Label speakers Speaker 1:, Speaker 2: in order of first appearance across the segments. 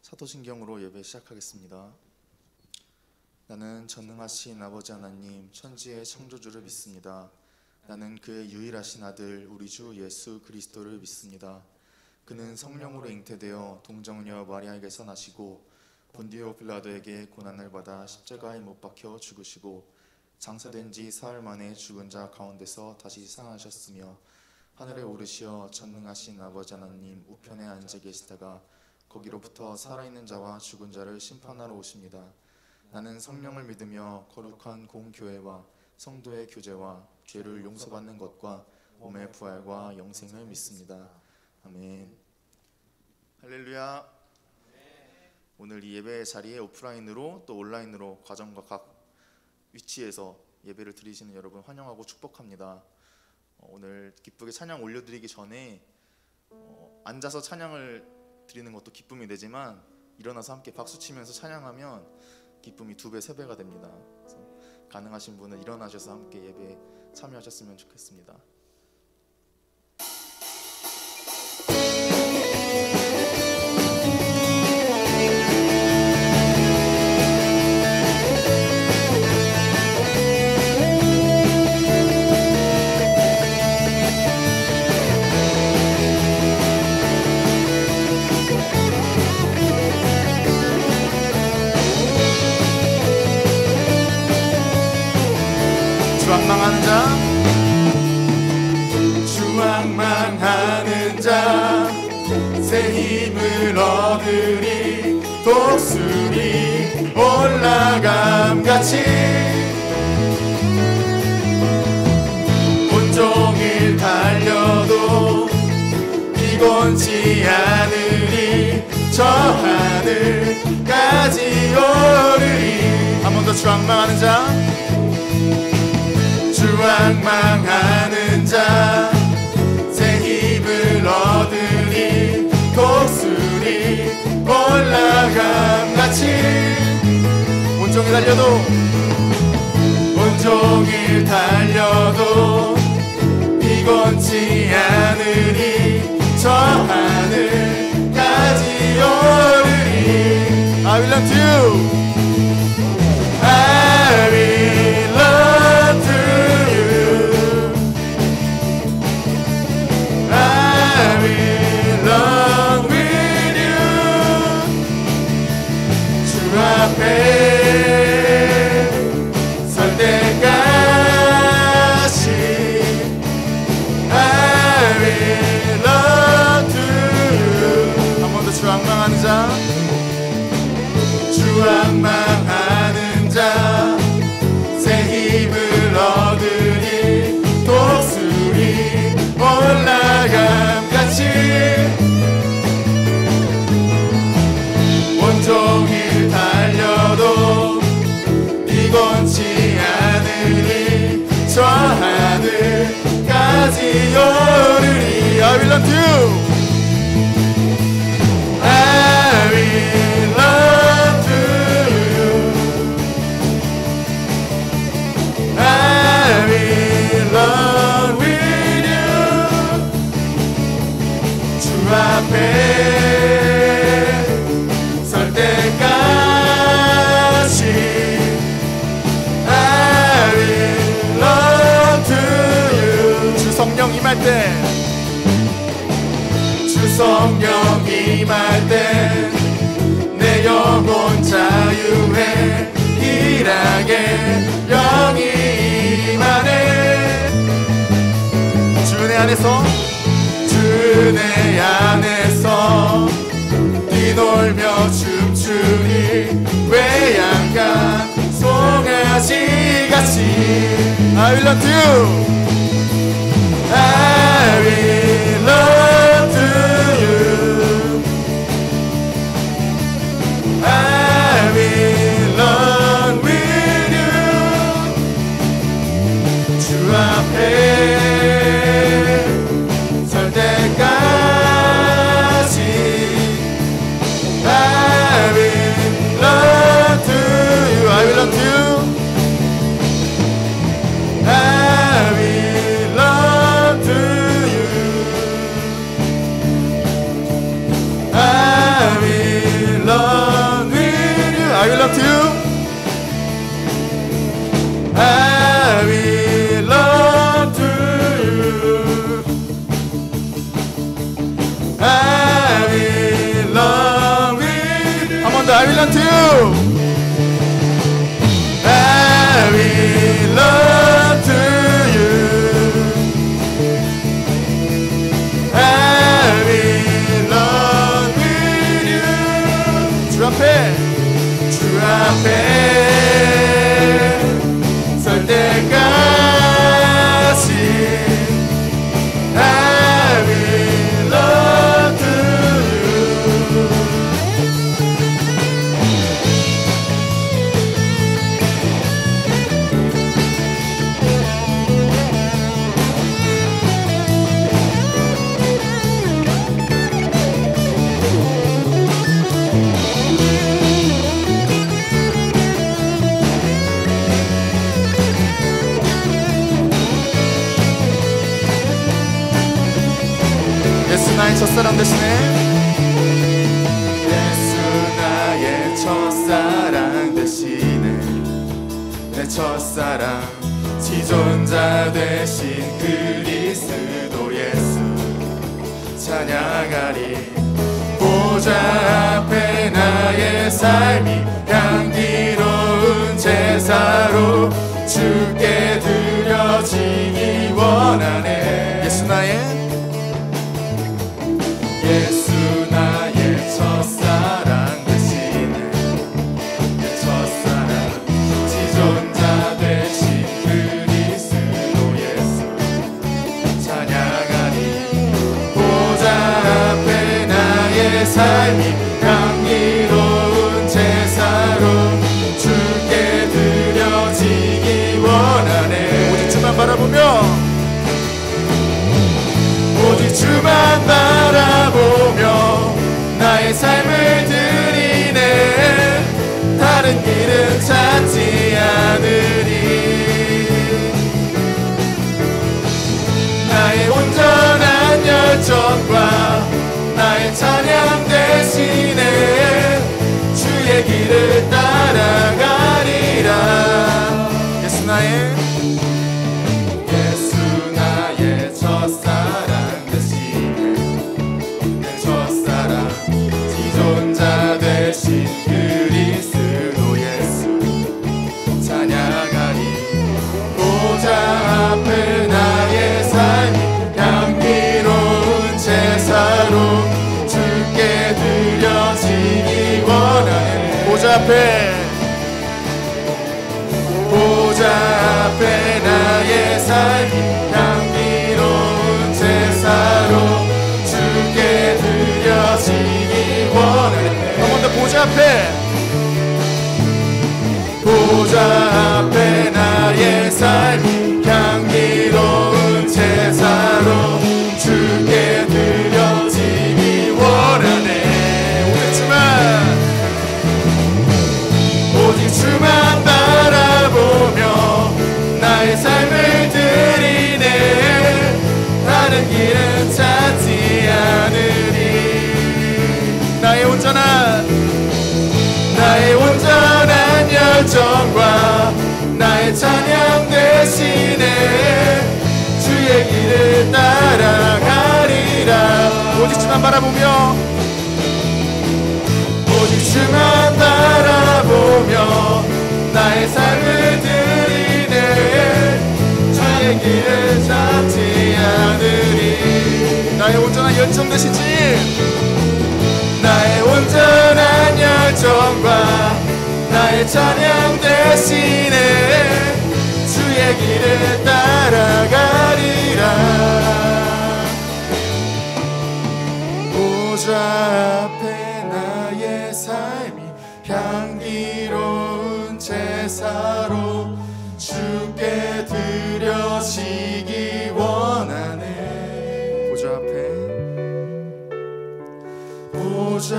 Speaker 1: 사도신경으로 예배 시작하겠습니다. 나는 전능하신 아버지 하나님 천지의 창조주를 믿습니다. 나는 그의 유일하신 아들 우리 주 예수 그리스도를 믿습니다. 그는 성령으로 잉태되어 동정녀 마리아에게서 나시고 본디오 빌라도에게 고난을 받아 십자가에 못 박혀 죽으시고 장사된 지 사흘 만에 죽은 자 가운데서 다시 살아나셨으며 하늘에 오르시어 전능하신 아버지 하나님 우편에 앉아 계시다가 거기로부터 살아있는 자와 죽은 자를 심판하러 오십니다. 나는 성령을 믿으며 거룩한 공교회와 성도의 교제와 죄를 용서받는 것과 몸의 부활과 영생을 믿습니다. 아멘. 할렐루야. 오늘 이 예배 자리에 오프라인으로 또 온라인으로 가정과 각 위치에서 예배를 드리시는 여러분 환영하고 축복합니다. 오늘 기쁘게 찬양 올려드리기 전에 앉아서 찬양을 드리는 것도 기쁨이 되지만 일어나서 함께 박수치면서 찬양하면 기쁨이 2배, 3배가 됩니다. 그래서 가능하신 분은 일어나셔서 함께 예배에 참여하셨으면 좋겠습니다.
Speaker 2: 주왕망하는 자 새 힘을 얻으리 독수리 올라감같이 온종일 달려도 피곤치 않으리 저 하늘까지 오르리. 한 번 더. 주왕망하는 자 주왕망하는 자 새 힘을 얻으리 독수리 올라감같이 온종일 달려도 피곤치 않으리 저 하늘까지 오르리. I will run to you. I will run to you. I will run with you. 주 앞에 설 때까지 I will run to you. 한 번 더. 주왕망하는 자 주왕망하는 자 새 힘을 얻으리 독수리 올라감같이 온종일 달려도 피곤치 않으리 저 하늘까지 오르리. I will run to you. I will run to you. I will run with you. 주 앞에 설 때까지 I will run to you. 주 성령 임할 때 성령 임할 때 내 영혼 자유해 일하게 영이 임하네. 주 내 안에서 뛰놀며 춤추니 외양간 송아지같이 I will run to you. I will run to you. I will run with you. 주 앞에 설 때까지 I will run to you. I will run to you. I will belong to you. I belong to you. I belong with you. 주 앞에 설 때까지 I belong to you. 예수 나의 첫사랑 대신에 예수 나의 첫사랑 대신에 내 첫사랑 지존자 되신 그리스도 예수 찬양하리. 보좌 앞에 나의 삶이 향기로운 제사로 주께 드려지기 원하네. 예수 나의 첫사랑 대신에 내 첫사랑 지존자 되신 그리스도 예수 찬양하리. 보좌 앞에 나의 삶이 향기로운 제사로 주께 드려지기 원하네. 오직 주만 바라보며 오직 주만 바라보며 나의 삶을 드리네. 다른 길은 찾지 않으리. 나의 온전한 열정과 나의 찬양 대신에 주의 길을 따라가리라. 예수 나의 첫사랑 대신에 내 첫사랑 지존자 되신 그리스도 예수 찬양하리. 보좌 앞에 나의 삶이 향기로운 제사로 주께 드려지기 원하네. 보좌 앞에 나의 삶이 향기로운 제사로 주께 드려지기 원하네. 한 번 더 보좌 앞에 나의 삶이 향기로운 제사로 주께 드려지기 원하네. 오직 주만 바라보며 나의 삶을 드리네. 다른 길은 찾지 않으리. 나의 온전한 열정과 나의 찬양 대신에 주의 길을 따라가리라. 오직 주만 바라보며 나의 삶을 드리네. 주의 길을 찾지 않으리. 나의 온전한 열정 되시지. 나의 온전한 열정과 나의 찬양 대신에 주의 길을 따라가리라. 보좌 앞에 나의 삶이 향기로운 제사로 주께 드려지기 원하네. 보좌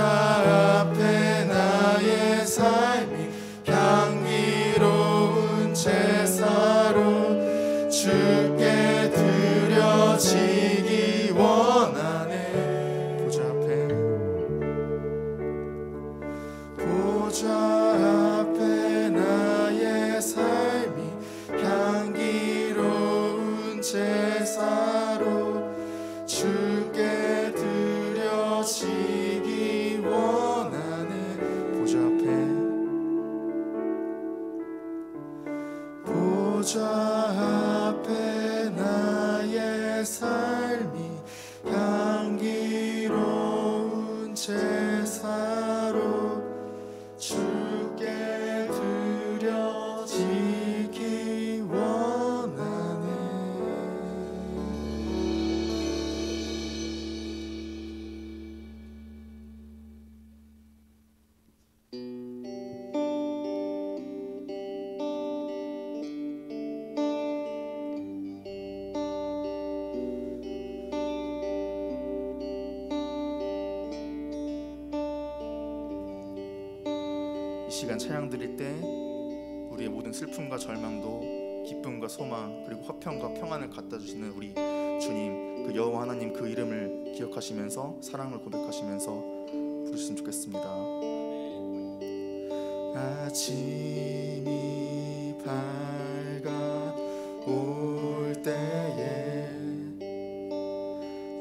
Speaker 2: 앞에 나의 삶이 향기로운 제사로 주께 드려지기 원하네. 보좌 앞에 나의 삶이 향기로운 제사로 주께 드려지기 원하네. 보좌 앞에
Speaker 1: 시간 찬양 드릴 때 우리의 모든 슬픔과 절망도 기쁨과 소망 그리고 화평과 평안을 갖다 주시는 우리 주님, 그 여호와 하나님 그 이름을 기억하시면서 사랑을 고백하시면서 부르셨으면 좋겠습니다. 아침이 밝아올 때에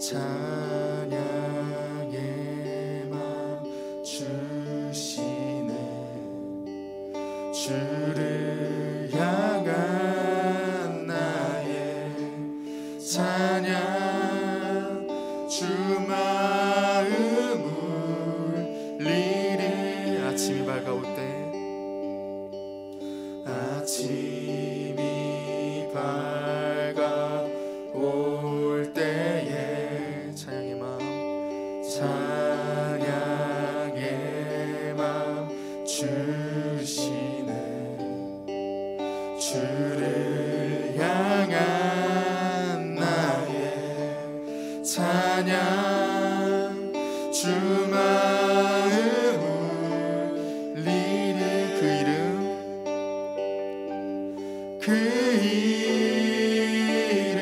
Speaker 1: 찬양의 맘 주시네. 주를 향한 나의 찬양, 주 마음 울리리. 아침이 밝아올 때, 아침이 밝아올 때에 찬양의 맘, 찬양의 맘 주시네. 주를 향한 나의 찬양, 주 마음 울리리. 그 이름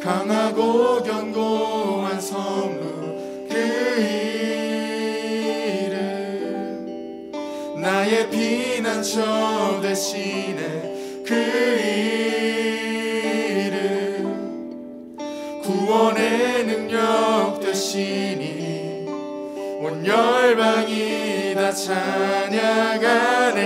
Speaker 1: 강하고 견고한 성루, 그 이름 나의 피난처 되시네. 그 이름 구원의 능력 되시니 온 열방이 다 찬양하네.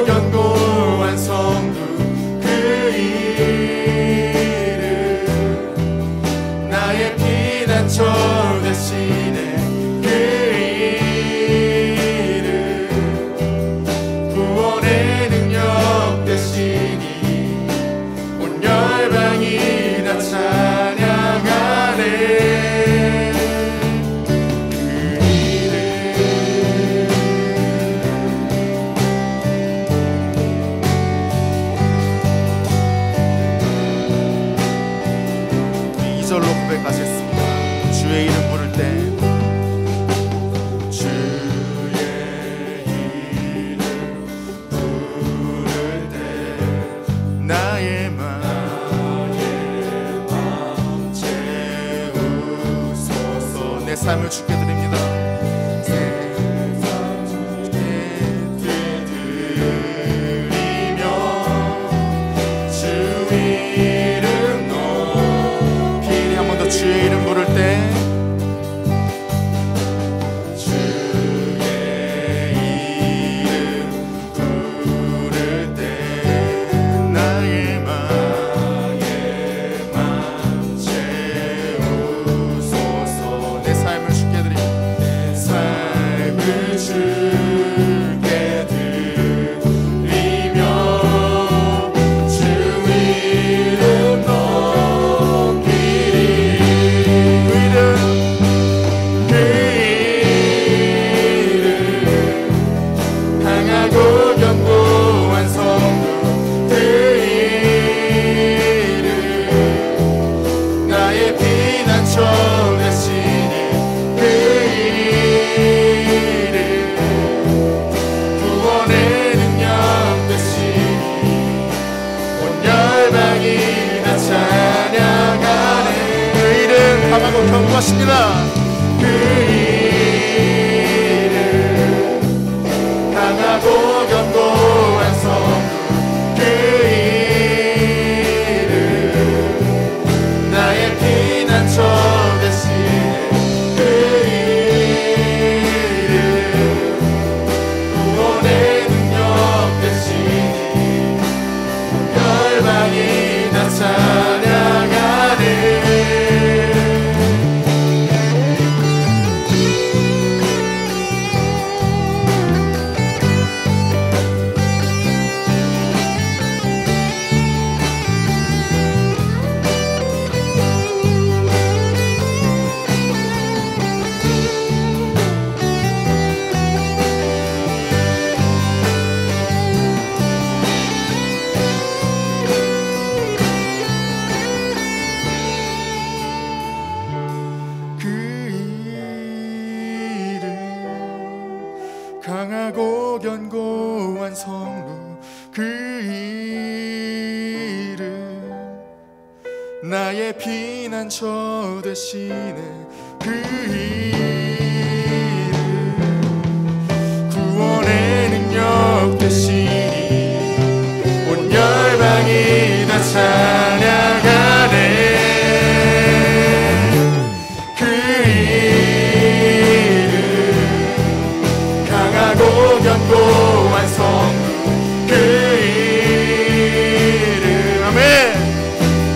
Speaker 1: 견고한 성도, 그 이름 나의 피난처 되시네. 그 이름 구원의 능력 되시니 온 열방이 다 찬양하네. 고백하셨습니다. 주의 이름 부를 때, 주의 이름 부를 때 나의 맘 채우소서. 내 삶을 주께 드립니다. 주의 이름 부를 때, 주의 이름 부를 때 나의 맘 채우소서. 내 삶을 주께 드립니다. 내 삶을 주께 드리며 주 이름 견고한 성도, 그 이름 나의 피난처 되시니 그 이름 구원의 능력 되시니 온 열방이 다 찬양하네. 그 이름 강하고 견고하십니다. 그 강하고 견고한 성도, 그 이름 견고한 성루 그 이름 나의 피난처 되시네 그 이름 구원의 능력 되시니 온 열방이 다 찬양하네 그 이름 강하고 견고한 성루 그 이름 아멘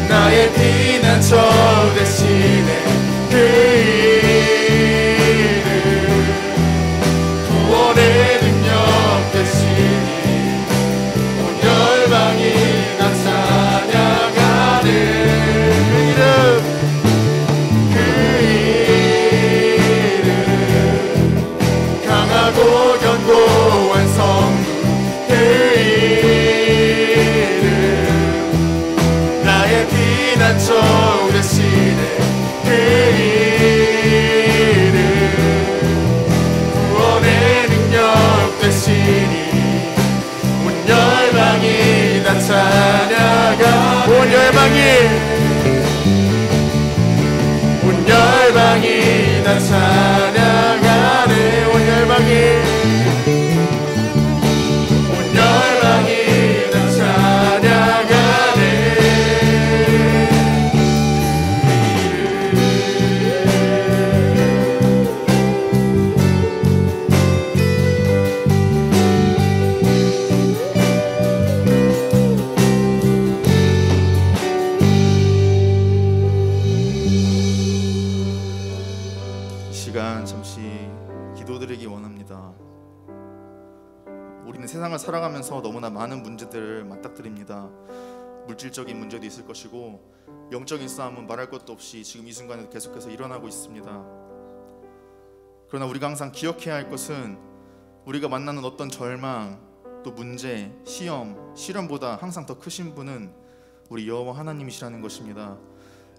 Speaker 1: 나의 피난처 되시네 그 이름 구원의 능력 되시니 온 열방이 다 찬양하네 그 이름 강하고 견고한 성루 그 이름 나의 피난처 되시네 그 이름 구원의 능력 되시니 온 열방이 다 찬양하네 온 열방이 다 찬양하네 온 열방이 다 찬양하네 시간 잠시 기도드리기 원합니다. 우리는 세상을 살아가면서 너무나 많은 문제들을 맞닥뜨립니다. 물질적인 문제도 있을 것이고 영적인 싸움은 말할 것도 없이 지금 이 순간에도 계속해서 일어나고 있습니다. 그러나 우리가 항상 기억해야 할 것은 우리가 만나는 어떤 절망, 또 문제, 시험, 시련보다 항상 더 크신 분은 우리 여호와 하나님이시라는 것입니다.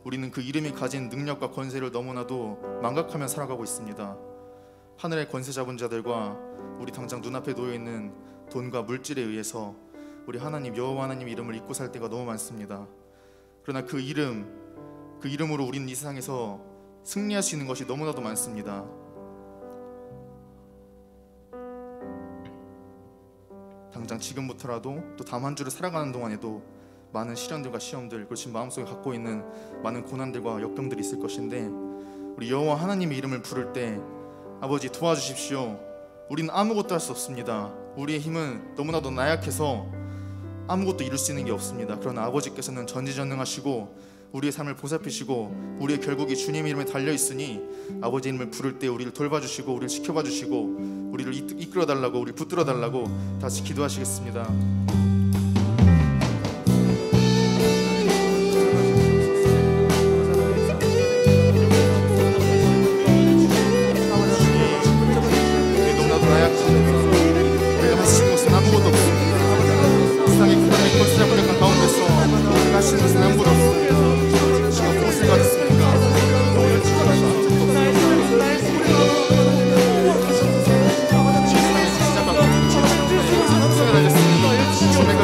Speaker 1: 우리는 그 이름이 가진 능력과 권세를 너무나도 망각하며 살아가고 있습니다. 하늘의 권세 잡은 자들과 우리 당장 눈앞에 놓여있는 돈과 물질에 의해서 우리 하나님 여호와 하나님 이름을 잊고 살 때가 너무 많습니다. 그러나 그 이름으로 우리는 이 세상에서 승리할 수 있는 것이 너무나도 많습니다. 당장 지금부터라도 또 다음 한 주를 살아가는 동안에도 많은 시련들과 시험들, 그리고 지금 마음속에 갖고 있는 많은 고난들과 역경들이 있을 것인데 우리 여호와 하나님의 이름을 부를 때 아버지 도와주십시오. 우리는 아무것도 할 수 없습니다. 우리의 힘은 너무나도 나약해서 아무것도 이룰 수 있는 게 없습니다. 그러나 아버지께서는 전지전능하시고 우리의 삶을 보살피시고 우리의 결국이 주님의 이름에 달려있으니 아버지 이름을 부를 때 우리를 돌봐주시고 우리를 지켜봐주시고 우리를 이끌어달라고, 우리를 붙들어달라고 다시 기도하시겠습니다. 우리가 하시는 것은 아무것도 없습니다. 세상의 그다음에 권세 잡은 것 가운데서 우리가 하시는 것은 아무것도 없습니다. 지금 무엇을 가졌습니까? 오늘 지켜주신 적도 없습니다. 지금 세상에서 시작하고 지금 달렸습니다.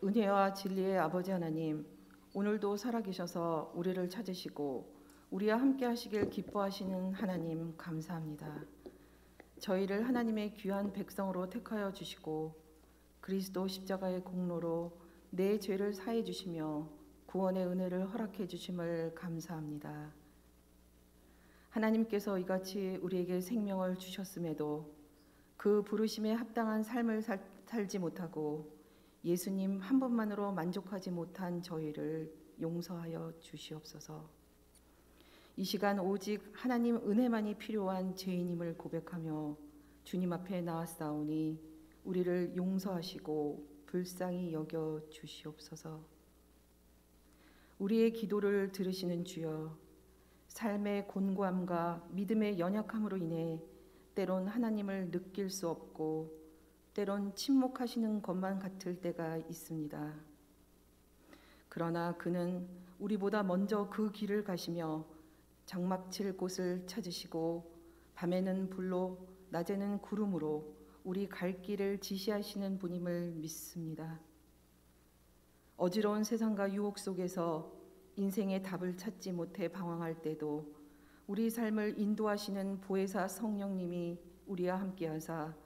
Speaker 3: 은혜와 진리의 아버지 하나님, 오늘도 살아계셔서 우리를 찾으시고 우리와 함께 하시길 기뻐하시는 하나님 감사합니다. 저희를 하나님의 귀한 백성으로 택하여 주시고 그리스도 십자가의 공로로 내 죄를 사해 주시며 구원의 은혜를 허락해 주심을 감사합니다. 하나님께서 이같이 우리에게 생명을 주셨음에도 그 부르심에 합당한 삶을 살지 못하고 예수님 한 분만으로 만족하지 못한 저희를 용서하여 주시옵소서. 이 시간 오직 하나님 은혜만이 필요한 죄인임을 고백하며 주님 앞에 나아싸우니 우리를 용서하시고 불쌍히 여겨 주시옵소서. 우리의 기도를 들으시는 주여, 삶의 곤고함과 믿음의 연약함으로 인해 때론 하나님을 느낄 수 없고 때론 침묵하시는 것만 같을 때가 있습니다. 그러나 그는 우리보다 먼저 그 길을 가시며 장막칠 곳을 찾으시고 밤에는 불로 낮에는 구름으로 우리 갈 길을 지시하시는 분임을 믿습니다. 어지러운 세상과 유혹 속에서 인생의 답을 찾지 못해 방황할 때도 우리 삶을 인도하시는 보혜사 성령님이 우리와 함께하사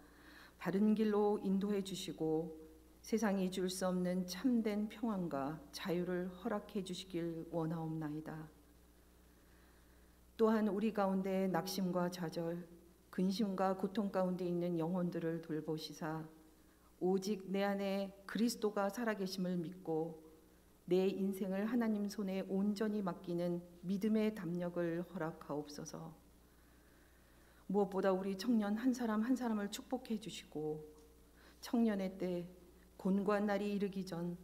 Speaker 3: 바른 길로 인도해 주시고 세상이 줄 수 없는 참된 평안과 자유를 허락해 주시길 원하옵나이다. 또한 우리 가운데 낙심과 좌절, 근심과 고통 가운데 있는 영혼들을 돌보시사 오직 내 안에 그리스도가 살아계심을 믿고 내 인생을 하나님 손에 온전히 맡기는 믿음의 담력을 허락하옵소서. 무엇보다 우리 청년 한 사람 한 사람을 축복해 주시고 청년의 때 곤고한 날이 이르기 전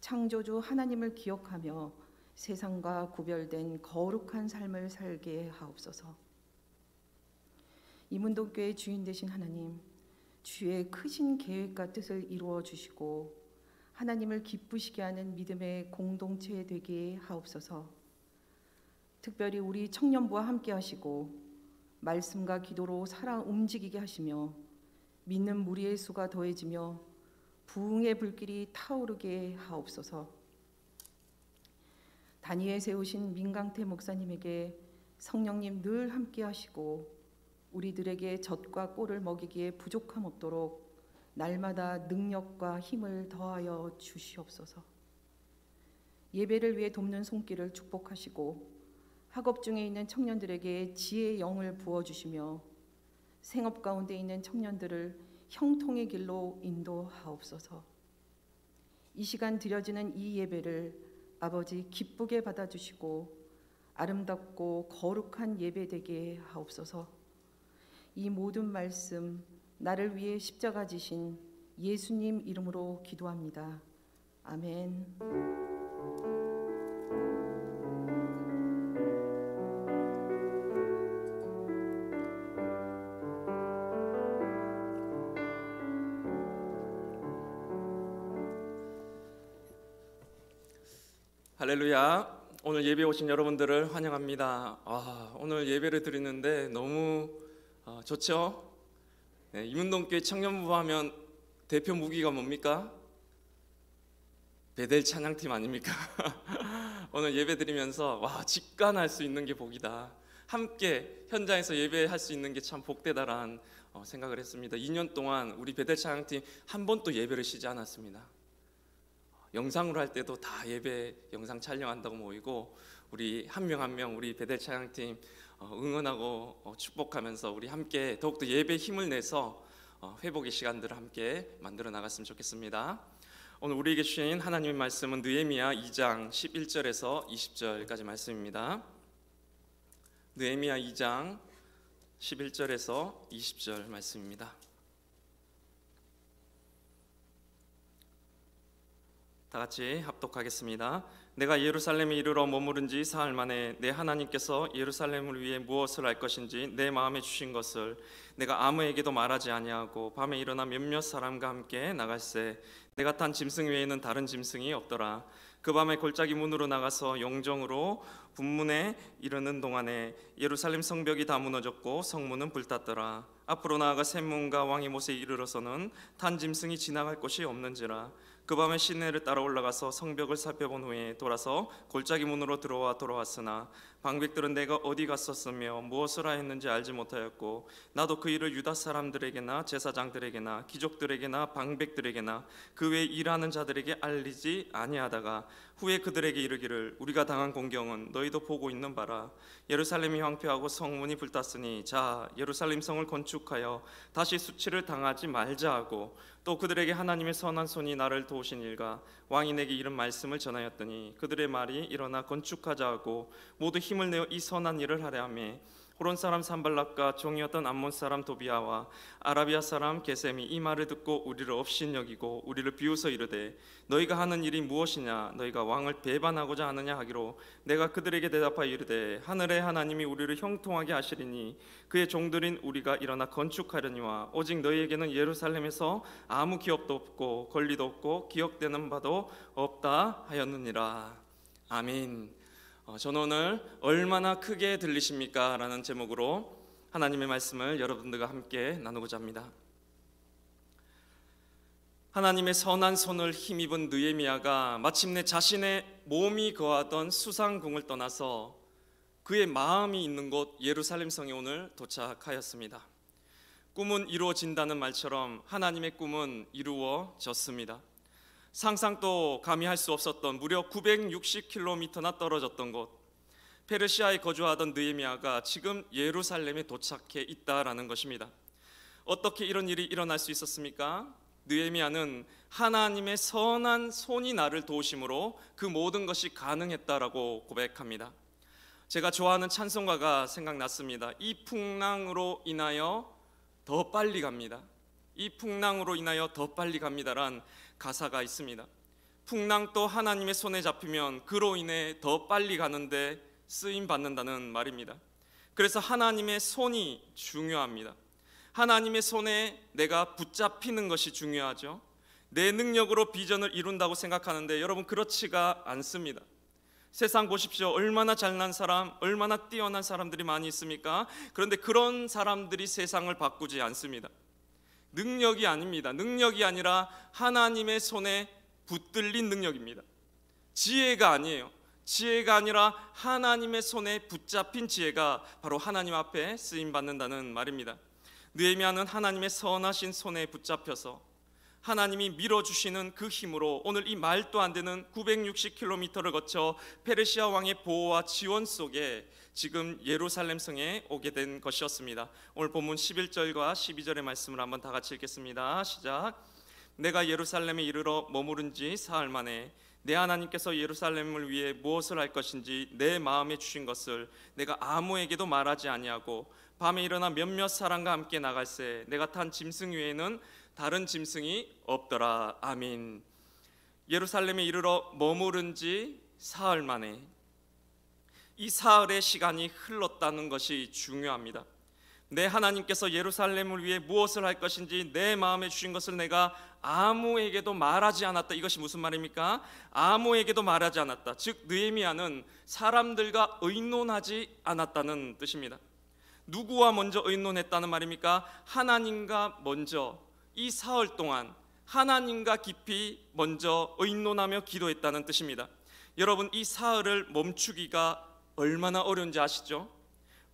Speaker 3: 창조주 하나님을 기억하며 세상과 구별된 거룩한 삶을 살게 하옵소서. 이문동교회 주인 되신 하나님, 주의 크신 계획과 뜻을 이루어 주시고 하나님을 기쁘시게 하는 믿음의 공동체 되게 하옵소서. 특별히 우리 청년부와 함께 하시고 말씀과 기도로 살아 움직이게 하시며 믿는 무리의 수가 더해지며 부흥의 불길이 타오르게 하옵소서. 단위에 세우신 민강태 목사님에게 성령님 늘 함께 하시고 우리들에게 젖과 꼴을 먹이기에 부족함 없도록 날마다 능력과 힘을 더하여 주시옵소서. 예배를 위해 돕는 손길을 축복하시고 학업 중에 있는 청년들에게 지혜의 영을 부어주시며 생업 가운데 있는 청년들을 형통의 길로 인도하옵소서. 이 시간 드려지는 이 예배를 아버지 기쁘게 받아주시고 아름답고 거룩한 예배 되게 하옵소서. 이 모든 말씀 나를 위해 십자가 지신 예수님 이름으로 기도합니다. 아멘.
Speaker 4: 할렐루야. 오늘 예배 오신 여러분들을 환영합니다. 오늘 예배를 드리는데 너무 좋죠? 네, 이문동교회 청년부 하면 대표 무기가 뭡니까? 베델 찬양팀 아닙니까? 오늘 예배 드리면서 직관할 수 있는 게 복이다. 함께 현장에서 예배할 수 있는 게 참 복되다라는 생각을 했습니다. 2년 동안 우리 베델 찬양팀 한 번도 예배를 쉬지 않았습니다. 영상으로 할 때도 다 예배 영상 촬영한다고 모이고 우리 한 명 한 명 우리 베델 찬양팀 응원하고 축복하면서 우리 함께 더욱더 예배 힘을 내서 회복의 시간들을 함께 만들어 나갔으면 좋겠습니다. 오늘 우리에게 주신 하나님의 말씀은 느헤미야 2장 11절에서 20절까지 말씀입니다. 느헤미야 2장 11절에서 20절 말씀입니다. 다 같이 합독하겠습니다. 내가 예루살렘에 이르러 머무른 지 사흘 만에 내 하나님께서 예루살렘을 위해 무엇을 할 것인지 내 마음에 주신 것을 내가 아무에게도 말하지 아니하고 밤에 일어나 몇몇 사람과 함께 나갈새 내가 탄 짐승 외에는 다른 짐승이 없더라. 그 밤에 골짜기 문으로 나가서 영정으로 분문에 이르는 동안에 예루살렘 성벽이 다 무너졌고 성문은 불탔더라. 앞으로 나아가 샘문과 왕의 못에 이르러서는 탄 짐승이 지나갈 곳이 없는지라. 그 밤에 시내를 따라 올라가서 성벽을 살펴본 후에 돌아서 골짜기 문으로 돌아왔으나 방백들은 내가 어디 갔었으며 무엇을 하였는지 알지 못하였고 나도 그 일을 유다 사람들에게나 제사장들에게나 귀족들에게나 방백들에게나 그 외에 일하는 자들에게 알리지 아니하다가 후에 그들에게 이르기를 우리가 당한 공경은 너희도 보고 있는 바라. 예루살렘이 황폐하고 성문이 불탔으니 자 예루살렘 성을 건축하여 다시 수치를 당하지 말자 하고 또 그들에게 하나님의 선한 손이 나를 도우신 일과 왕이 내게 이런 말씀을 전하였더니 그들의 말이 일어나 건축하자 하고 모두 힘을 내어 이 선한 일을 하려 하며 호론 사람 산발락과 종이었던 암몬 사람 도비아와 아라비아 사람 게셈이 이 말을 듣고 우리를 업신여기고 우리를 비웃어 이르되 너희가 하는 일이 무엇이냐 너희가 왕을 배반하고자 하느냐 하기로 내가 그들에게 대답하여 이르되 하늘의 하나님이 우리를 형통하게 하시리니 그의 종들인 우리가 일어나 건축하려니와 오직 너희에게는 예루살렘에서 아무 기업도 없고 권리도 없고 기억되는 바도 없다 하였느니라. 아멘. 저는 오늘 얼마나 크게 들리십니까? 라는 제목으로 하나님의 말씀을 여러분들과 함께 나누고자 합니다. 하나님의 선한 손을 힘입은 느헤미야가 마침내 자신의 몸이 거하던 수상궁을 떠나서 그의 마음이 있는 곳 예루살렘 성에 오늘 도착하였습니다. 꿈은 이루어진다는 말처럼 하나님의 꿈은 이루어졌습니다. 상상도 감히 할 수 없었던 무려 960km나 떨어졌던 곳 페르시아에 거주하던 느헤미야가 지금 예루살렘에 도착해 있다라는 것입니다. 어떻게 이런 일이 일어날 수 있었습니까? 느헤미야는 하나님의 선한 손이 나를 도우심으로 그 모든 것이 가능했다라고 고백합니다. 제가 좋아하는 찬송가가 생각났습니다. 이 풍랑으로 인하여 더 빨리 갑니다. 이 풍랑으로 인하여 더 빨리 갑니다란 가사가 있습니다. 풍랑도 하나님의 손에 잡히면 그로 인해 더 빨리 가는데 쓰임 받는다는 말입니다. 그래서 하나님의 손이 중요합니다. 하나님의 손에 내가 붙잡히는 것이 중요하죠. 내 능력으로 비전을 이룬다고 생각하는데 여러분 그렇지가 않습니다. 세상 보십시오. 얼마나 잘난 사람, 얼마나 뛰어난 사람들이 많이 있습니까? 그런데 그런 사람들이 세상을 바꾸지 않습니다. 능력이 아닙니다. 능력이 아니라 하나님의 손에 붙들린 능력입니다. 지혜가 아니에요. 지혜가 아니라 하나님의 손에 붙잡힌 지혜가 바로 하나님 앞에 쓰임받는다는 말입니다. 느헤미야는 하나님의 선하신 손에 붙잡혀서 하나님이 밀어주시는 그 힘으로 오늘 이 말도 안 되는 960km를 거쳐 페르시아 왕의 보호와 지원 속에 지금 예루살렘 성에 오게 된 것이었습니다. 오늘 본문 11절과 12절의 말씀을 한번 다 같이 읽겠습니다. 시작. 내가 예루살렘에 이르러 머무른 지 사흘 만에 내 하나님께서 예루살렘을 위해 무엇을 할 것인지 내 마음에 주신 것을 내가 아무에게도 말하지 아니하고 밤에 일어나 몇몇 사람과 함께 나갈새 내가 탄 짐승 외에는 다른 짐승이 없더라. 아멘. 예루살렘에 이르러 머무른 지 사흘 만에 이 사흘의 시간이 흘렀다는 것이 중요합니다. 내 하나님께서 예루살렘을 위해 무엇을 할 것인지 내 마음에 주신 것을 내가 아무에게도 말하지 않았다. 이것이 무슨 말입니까? 아무에게도 말하지 않았다. 즉 느헤미야는 사람들과 의논하지 않았다는 뜻입니다. 누구와 먼저 의논했다는 말입니까? 하나님과 먼저 이 사흘 동안 하나님과 깊이 먼저 의논하며 기도했다는 뜻입니다. 여러분 이 사흘을 멈추기가 얼마나 어려운지 아시죠?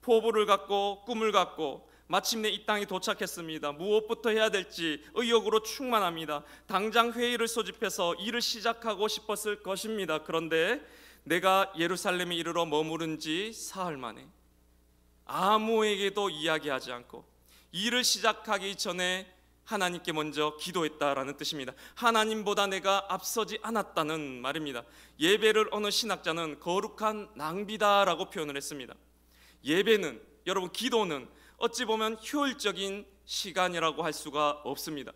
Speaker 4: 포부를 갖고 꿈을 갖고 마침내 이 땅에 도착했습니다. 무엇부터 해야 될지 의욕으로 충만합니다. 당장 회의를 소집해서 일을 시작하고 싶었을 것입니다. 그런데 내가 예루살렘에 이르러 머무른 지 사흘 만에 아무에게도 이야기하지 않고 일을 시작하기 전에 하나님께 먼저 기도했다라는 뜻입니다. 하나님보다 내가 앞서지 않았다는 말입니다. 예배를 어느 신학자는 거룩한 낭비다라고 표현을 했습니다. 예배는, 여러분 기도는 어찌 보면 효율적인 시간이라고 할 수가 없습니다.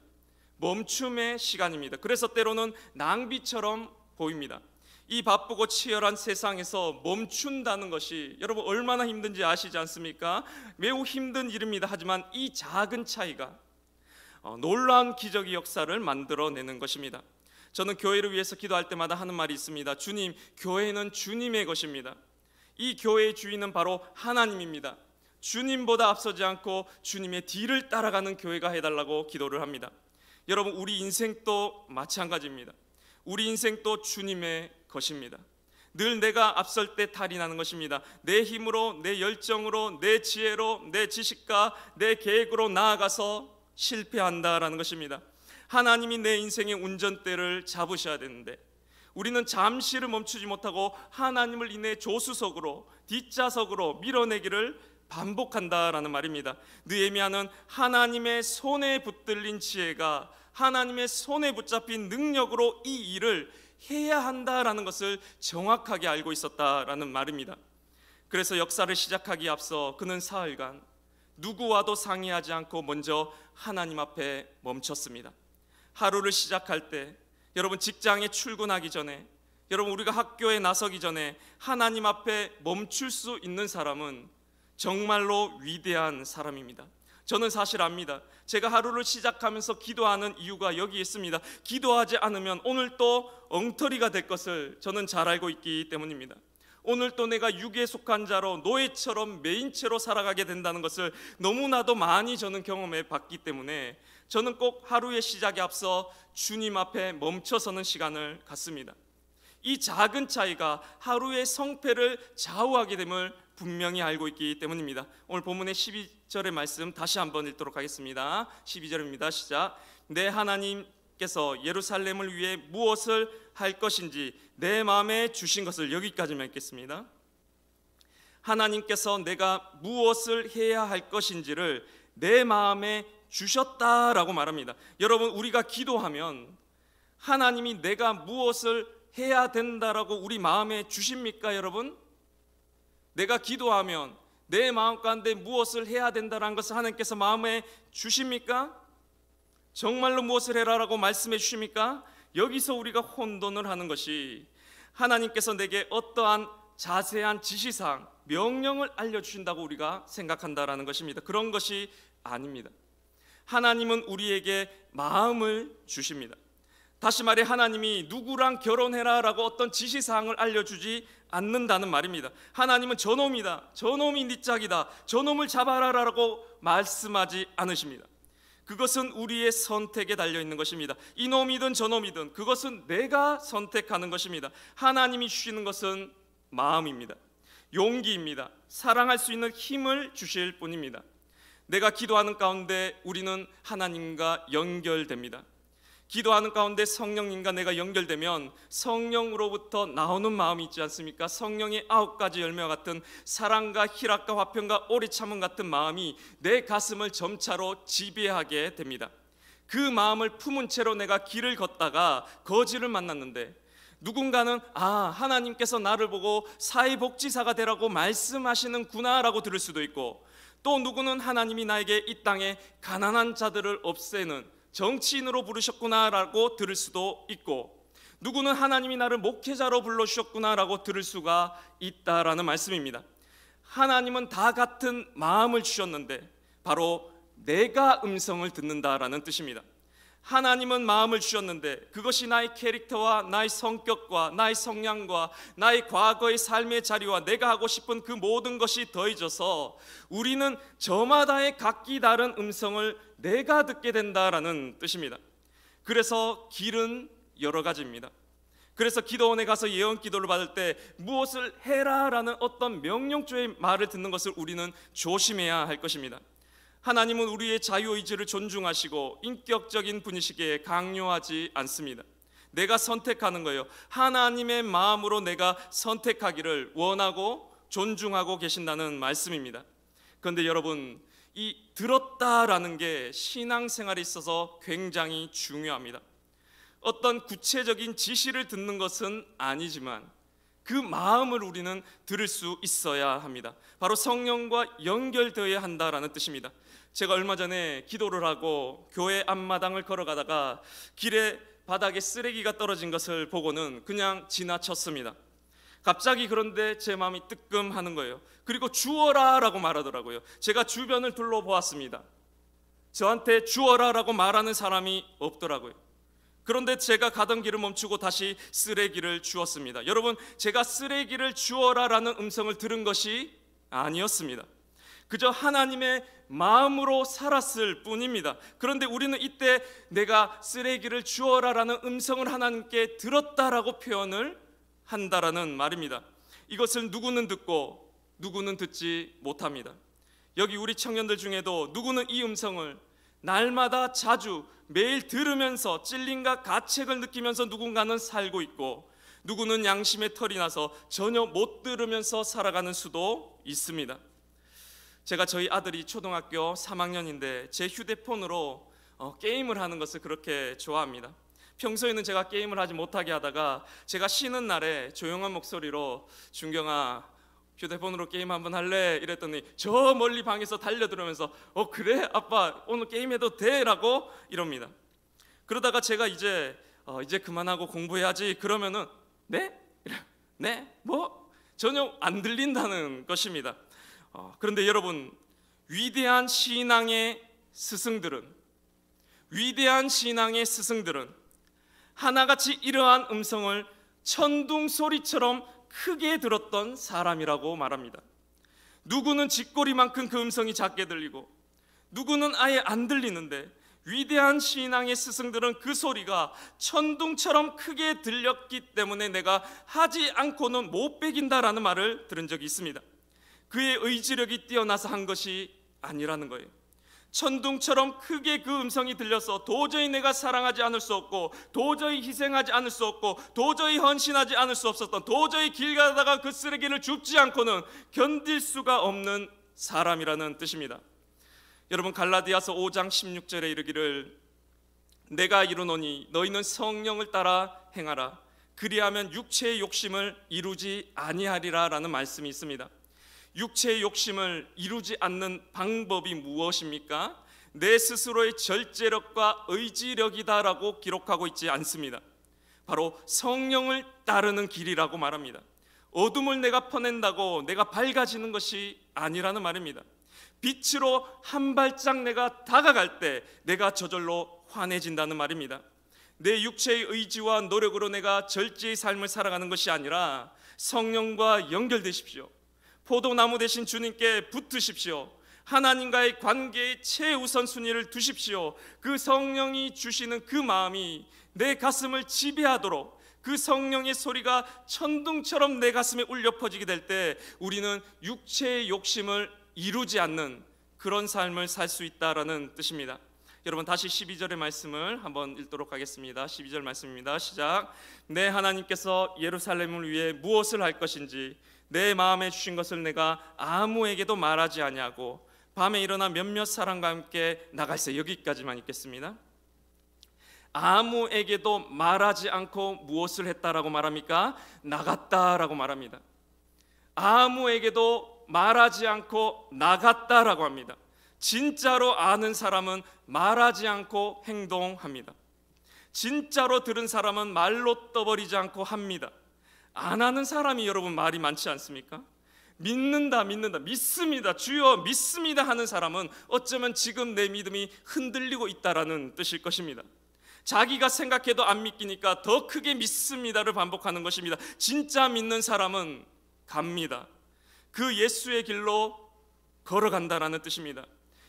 Speaker 4: 멈춤의 시간입니다. 그래서 때로는 낭비처럼 보입니다. 이 바쁘고 치열한 세상에서 멈춘다는 것이 여러분 얼마나 힘든지 아시지 않습니까? 매우 힘든 일입니다. 하지만 이 작은 차이가 놀라운 기적의 역사를 만들어내는 것입니다. 저는 교회를 위해서 기도할 때마다 하는 말이 있습니다. 주님, 교회는 주님의 것입니다. 이 교회의 주인은 바로 하나님입니다. 주님보다 앞서지 않고 주님의 뒤를 따라가는 교회가 해달라고 기도를 합니다. 여러분, 우리 인생도 마찬가지입니다. 우리 인생도 주님의 것입니다. 늘 내가 앞설 때 탈이 나는 것입니다. 내 힘으로, 내 열정으로, 내 지혜로, 내 지식과 내 계획으로 나아가서 실패한다라는 것입니다. 하나님이 내 인생의 운전대를 잡으셔야 되는데 우리는 잠시를 멈추지 못하고 하나님을 이내 조수석으로, 뒷좌석으로 밀어내기를 반복한다라는 말입니다. 느헤미야는 하나님의 손에 붙들린 지혜가 하나님의 손에 붙잡힌 능력으로 이 일을 해야 한다라는 것을 정확하게 알고 있었다라는 말입니다. 그래서 역사를 시작하기에 앞서 그는 사흘간 누구와도 상의하지 않고 먼저 하나님 앞에 멈췄습니다. 하루를 시작할 때, 여러분 직장에 출근하기 전에, 여러분 우리가 학교에 나서기 전에 하나님 앞에 멈출 수 있는 사람은 정말로 위대한 사람입니다. 저는 사실 압니다. 제가 하루를 시작하면서 기도하는 이유가 여기 있습니다. 기도하지 않으면 오늘 또 엉터리가 될 것을 저는 잘 알고 있기 때문입니다. 오늘 또 내가 육에 속한 자로 노예처럼 매인체로 살아가게 된다는 것을 너무나도 많이 저는 경험해 봤기 때문에 저는 꼭 하루의 시작에 앞서 주님 앞에 멈춰서는 시간을 갖습니다. 이 작은 차이가 하루의 성패를 좌우하게 됨을 분명히 알고 있기 때문입니다. 오늘 본문의 12절의 말씀 다시 한번 읽도록 하겠습니다. 12절입니다. 시작. 내 하나님께서 예루살렘을 위해 무엇을 할 것인지 내 마음에 주신 것을, 여기까지만 읽겠습니다. 하나님께서 내가 무엇을 해야 할 것인지를 내 마음에 주셨다라고 말합니다. 여러분, 우리가 기도하면 하나님이 내가 무엇을 해야 된다라고 우리 마음에 주십니까? 여러분, 내가 기도하면 내 마음 가운데 무엇을 해야 된다는 것을 하나님께서 마음에 주십니까? 정말로 무엇을 해라라고 말씀해 주십니까? 여기서 우리가 혼돈을 하는 것이 하나님께서 내게 어떠한 자세한 지시사항, 명령을 알려주신다고 우리가 생각한다라는 것입니다. 그런 것이 아닙니다. 하나님은 우리에게 마음을 주십니다. 다시 말해 하나님이 누구랑 결혼해라라고 어떤 지시사항을 알려주지 않는다는 말입니다. 하나님은 저놈이다, 저놈이 네 짝이다, 저놈을 잡아라라고 말씀하지 않으십니다. 그것은 우리의 선택에 달려있는 것입니다. 이놈이든 저놈이든 그것은 내가 선택하는 것입니다. 하나님이 주시는 것은 마음입니다. 용기입니다. 사랑할 수 있는 힘을 주실 뿐입니다. 내가 기도하는 가운데 우리는 하나님과 연결됩니다. 기도하는 가운데 성령님과 내가 연결되면 성령으로부터 나오는 마음이 있지 않습니까? 성령의 9가지 열매와 같은 사랑과 희락과 화평과 오래 참음 같은 마음이 내 가슴을 점차로 지배하게 됩니다. 그 마음을 품은 채로 내가 길을 걷다가 거지를 만났는데 누군가는 하나님께서 나를 보고 사회복지사가 되라고 말씀하시는구나 라고 들을 수도 있고, 또 누구는 하나님이 나에게 이 땅에 가난한 자들을 없애는 정치인으로 부르셨구나라고 들을 수도 있고, 누구는 하나님이 나를 목회자로 불러주셨구나라고 들을 수가 있다라는 말씀입니다. 하나님은 다 같은 마음을 주셨는데 바로 내가 음성을 듣는다라는 뜻입니다. 하나님은 마음을 주셨는데 그것이 나의 캐릭터와 나의 성격과 나의 성향과 나의 과거의 삶의 자리와 내가 하고 싶은 그 모든 것이 더해져서 우리는 저마다의 각기 다른 음성을 내가 듣게 된다라는 뜻입니다. 그래서 길은 여러 가지입니다. 그래서 기도원에 가서 예언 기도를 받을 때 무엇을 해라라는 어떤 명령조의 말을 듣는 것을 우리는 조심해야 할 것입니다. 하나님은 우리의 자유의지를 존중하시고 인격적인 분이시기에 강요하지 않습니다. 내가 선택하는 거예요. 하나님의 마음으로 내가 선택하기를 원하고 존중하고 계신다는 말씀입니다. 그런데 여러분, 이 들었다라는 게 신앙생활에 있어서 굉장히 중요합니다. 어떤 구체적인 지시를 듣는 것은 아니지만 그 마음을 우리는 들을 수 있어야 합니다. 바로 성령과 연결되어야 한다라는 뜻입니다. 제가 얼마 전에 기도를 하고 교회 앞마당을 걸어가다가 길에 바닥에 쓰레기가 떨어진 것을 보고는 그냥 지나쳤습니다. 갑자기 그런데 제 마음이 뜨끔하는 거예요. 그리고 주워라 라고 말하더라고요. 제가 주변을 둘러보았습니다. 저한테 주워라 라고 말하는 사람이 없더라고요. 그런데 제가 가던 길을 멈추고 다시 쓰레기를 주웠습니다. 여러분, 제가 쓰레기를 주어라라는 음성을 들은 것이 아니었습니다. 그저 하나님의 마음으로 살았을 뿐입니다. 그런데 우리는 이때 내가 쓰레기를 주어라라는 음성을 하나님께 들었다라고 표현을 한다라는 말입니다. 이것을 누구는 듣고 누구는 듣지 못합니다. 여기 우리 청년들 중에도 누구는 이 음성을 날마다 자주 매일 들으면서 찔림과 가책을 느끼면서 누군가는 살고 있고, 누구는 양심의 털이 나서 전혀 못 들으면서 살아가는 수도 있습니다. 제가 저희 아들이 초등학교 3학년인데 제 휴대폰으로 게임을 하는 것을 그렇게 좋아합니다. 평소에는 제가 게임을 하지 못하게 하다가 제가 쉬는 날에 조용한 목소리로 준경아 휴대폰으로 게임 한번 할래? 이랬더니 저 멀리 방에서 달려들으면서 그래? 아빠 오늘 게임해도 돼? 라고 이럽니다. 그러다가 제가 이제 그만하고 공부해야지 그러면은 네? 네? 뭐? 전혀 안 들린다는 것입니다. 그런데 여러분, 위대한 신앙의 스승들은 하나같이 이러한 음성을 천둥 소리처럼 크게 들었던 사람이라고 말합니다. 누구는 쥐꼬리만큼 그 음성이 작게 들리고 누구는 아예 안 들리는데, 위대한 신앙의 스승들은 그 소리가 천둥처럼 크게 들렸기 때문에 내가 하지 않고는 못 베긴다라는 말을 들은 적이 있습니다. 그의 의지력이 뛰어나서 한 것이 아니라는 거예요. 천둥처럼 크게 그 음성이 들려서 도저히 내가 사랑하지 않을 수 없고, 도저히 희생하지 않을 수 없고, 도저히 헌신하지 않을 수 없었던, 도저히 길 가다가 그 쓰레기를 줍지 않고는 견딜 수가 없는 사람이라는 뜻입니다. 여러분, 갈라디아서 5장 16절에 이르기를 내가 이루노니 너희는 성령을 따라 행하라. 그리하면 육체의 욕심을 이루지 아니하리라 라는 말씀이 있습니다. 육체의 욕심을 이루지 않는 방법이 무엇입니까? 내 스스로의 절제력과 의지력이다라고 기록하고 있지 않습니다. 바로 성령을 따르는 길이라고 말합니다. 어둠을 내가 퍼낸다고 내가 밝아지는 것이 아니라는 말입니다. 빛으로 한 발짝 내가 다가갈 때 내가 저절로 환해진다는 말입니다. 내 육체의 의지와 노력으로 내가 절제의 삶을 살아가는 것이 아니라 성령과 연결되십시오. 포도나무 되신 주님께 붙으십시오. 하나님과의 관계의 최우선순위를 두십시오. 그 성령이 주시는 그 마음이 내 가슴을 지배하도록, 그 성령의 소리가 천둥처럼 내 가슴에 울려 퍼지게 될 때 우리는 육체의 욕심을 이루지 않는 그런 삶을 살 수 있다라는 뜻입니다. 여러분, 다시 12절의 말씀을 한번 읽도록 하겠습니다. 12절 말씀입니다. 시작. 내 하나님께서 예루살렘을 위해 무엇을 할 것인지 내 마음에 주신 것을 내가 아무에게도 말하지 아니하고 밤에 일어나 몇몇 사람과 함께 나갈세. 여기까지만 읽겠습니다. 아무에게도 말하지 않고 무엇을 했다라고 말합니까? 나갔다라고 말합니다. 아무에게도 말하지 않고 나갔다라고 합니다. 진짜로 아는 사람은 말하지 않고 행동합니다. 진짜로 들은 사람은 말로 떠버리지 않고 합니다. 안 하는 사람이 여러분 말이 많지 않습니까? 믿는다, 믿습니다, 주여 믿습니다 하는 사람은 어쩌면 지금 내 믿음이 흔들리고 있다라는 뜻일 것입니다. 자기가 생각해도 안 믿기니까 더 크게 믿습니다를 반복하는 것입니다. 진짜 믿는 사람은 갑니다. 그 예수의 길로 걸어간다라는 뜻입니다.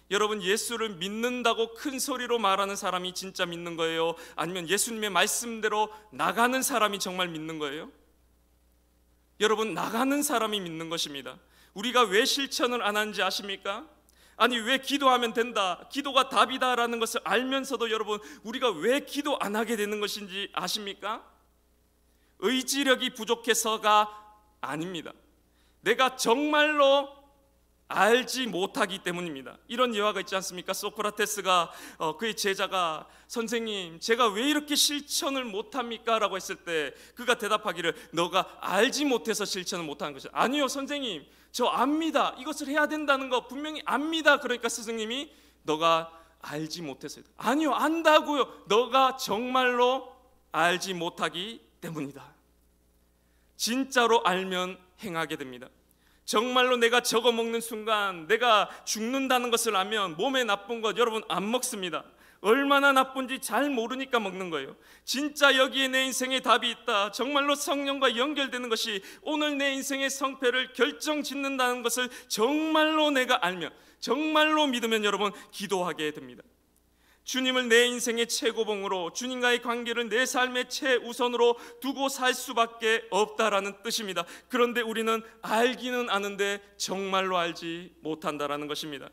Speaker 4: 여러분, 예수를 믿는다고 큰 소리로 말하는 사람이 진짜 믿는 거예요? 아니면 예수님의 말씀대로 나가는 사람이 정말 믿는 거예요? 여러분, 나가는 사람이 믿는 것입니다. 우리가 왜 실천을 안 하는지 아십니까? 아니, 왜 기도하면 된다, 기도가 답이다라는 것을 알면서도 여러분, 우리가 왜 기도 안 하게 되는 것인지 아십니까? 의지력이 부족해서가 아닙니다. 내가 정말로 알지 못하기 때문입니다. 이런 예화가 있지 않습니까? 소크라테스가 그의 제자가 선생님, 제가 왜 이렇게 실천을 못합니까? 라고 했을 때 그가 대답하기를 너가 알지 못해서 실천을 못하는 것이다. 아니요 선생님, 저 압니다. 이것을 해야 된다는 거 분명히 압니다. 그러니까 스승님이 너가 알지 못해서. 아니요, 안다고요. 너가 정말로 알지 못하기 때문이다. 진짜로 알면 행하게 됩니다. 정말로 내가 저거 먹는 순간 내가 죽는다는 것을 알면 몸에 나쁜 것 여러분 안 먹습니다. 얼마나 나쁜지 잘 모르니까 먹는 거예요. 진짜 여기에 내 인생에 답이 있다, 정말로 성령과 연결되는 것이 오늘 내 인생의 성패를 결정짓는다는 것을 정말로 내가 알면, 정말로 믿으면 여러분 기도하게 됩니다. 주님을 내 인생의 최고봉으로, 주님과의 관계를 내 삶의 최우선으로 두고 살 수밖에 없다라는 뜻입니다. 그런데 우리는 알기는 아는데 정말로 알지 못한다라는 것입니다.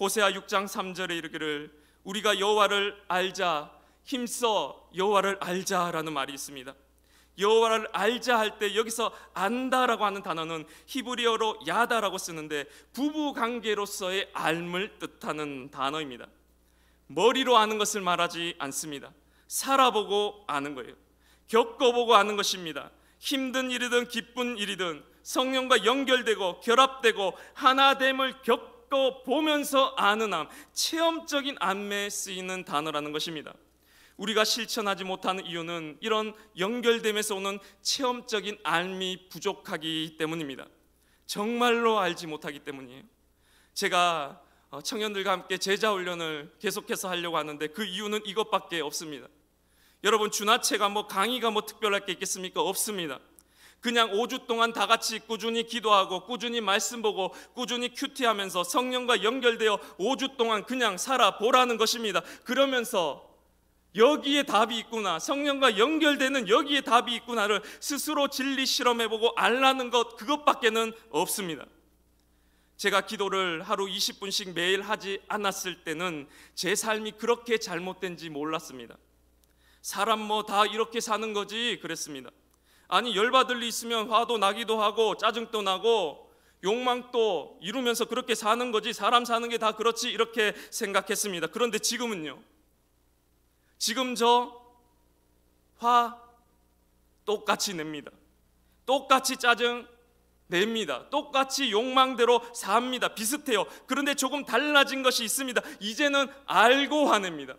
Speaker 4: 호세아 6장 3절에 이르기를 우리가 여호와를 알자, 힘써 여호와를 알자라는 말이 있습니다. 여호와를 알자 할 때 여기서 안다라고 하는 단어는 히브리어로 야다라고 쓰는데 부부관계로서의 알을 뜻하는 단어입니다. 머리로 아는 것을 말하지 않습니다. 살아보고 아는 거예요. 겪어보고 아는 것입니다. 힘든 일이든 기쁜 일이든 성령과 연결되고 결합되고 하나됨을 겪어보면서 아는 암, 체험적인 암에 쓰이는 단어라는 것입니다. 우리가 실천하지 못하는 이유는 이런 연결됨에서 오는 체험적인 알미 부족하기 때문입니다. 정말로 알지 못하기 때문이에요. 제가 청년들과 함께 제자 훈련을 계속해서 하려고 하는데 그 이유는 이것밖에 없습니다. 여러분, 주나체가 강의가 특별할 게 있겠습니까? 없습니다. 그냥 5주 동안 다 같이 꾸준히 기도하고 꾸준히 말씀 보고 꾸준히 큐티하면서 성령과 연결되어 5주 동안 그냥 살아보라는 것입니다. 그러면서 여기에 답이 있구나, 성령과 연결되는 여기에 답이 있구나를 스스로 진리 실험해보고 알라는 것, 그것밖에는 없습니다. 제가 기도를 하루 20분씩 매일 하지 않았을 때는 제 삶이 그렇게 잘못된지 몰랐습니다. 사람 다 이렇게 사는 거지 그랬습니다. 아니, 열받을 일 있으면 화도 나기도 하고 짜증도 나고 욕망도 이루면서 그렇게 사는 거지, 사람 사는 게 다 그렇지, 이렇게 생각했습니다. 그런데 지금은요, 지금 저 화 똑같이 냅니다. 똑같이 짜증 냅니다. 똑같이 욕망대로 삽니다. 비슷해요. 그런데 조금 달라진 것이 있습니다. 이제는 알고 화냅니다.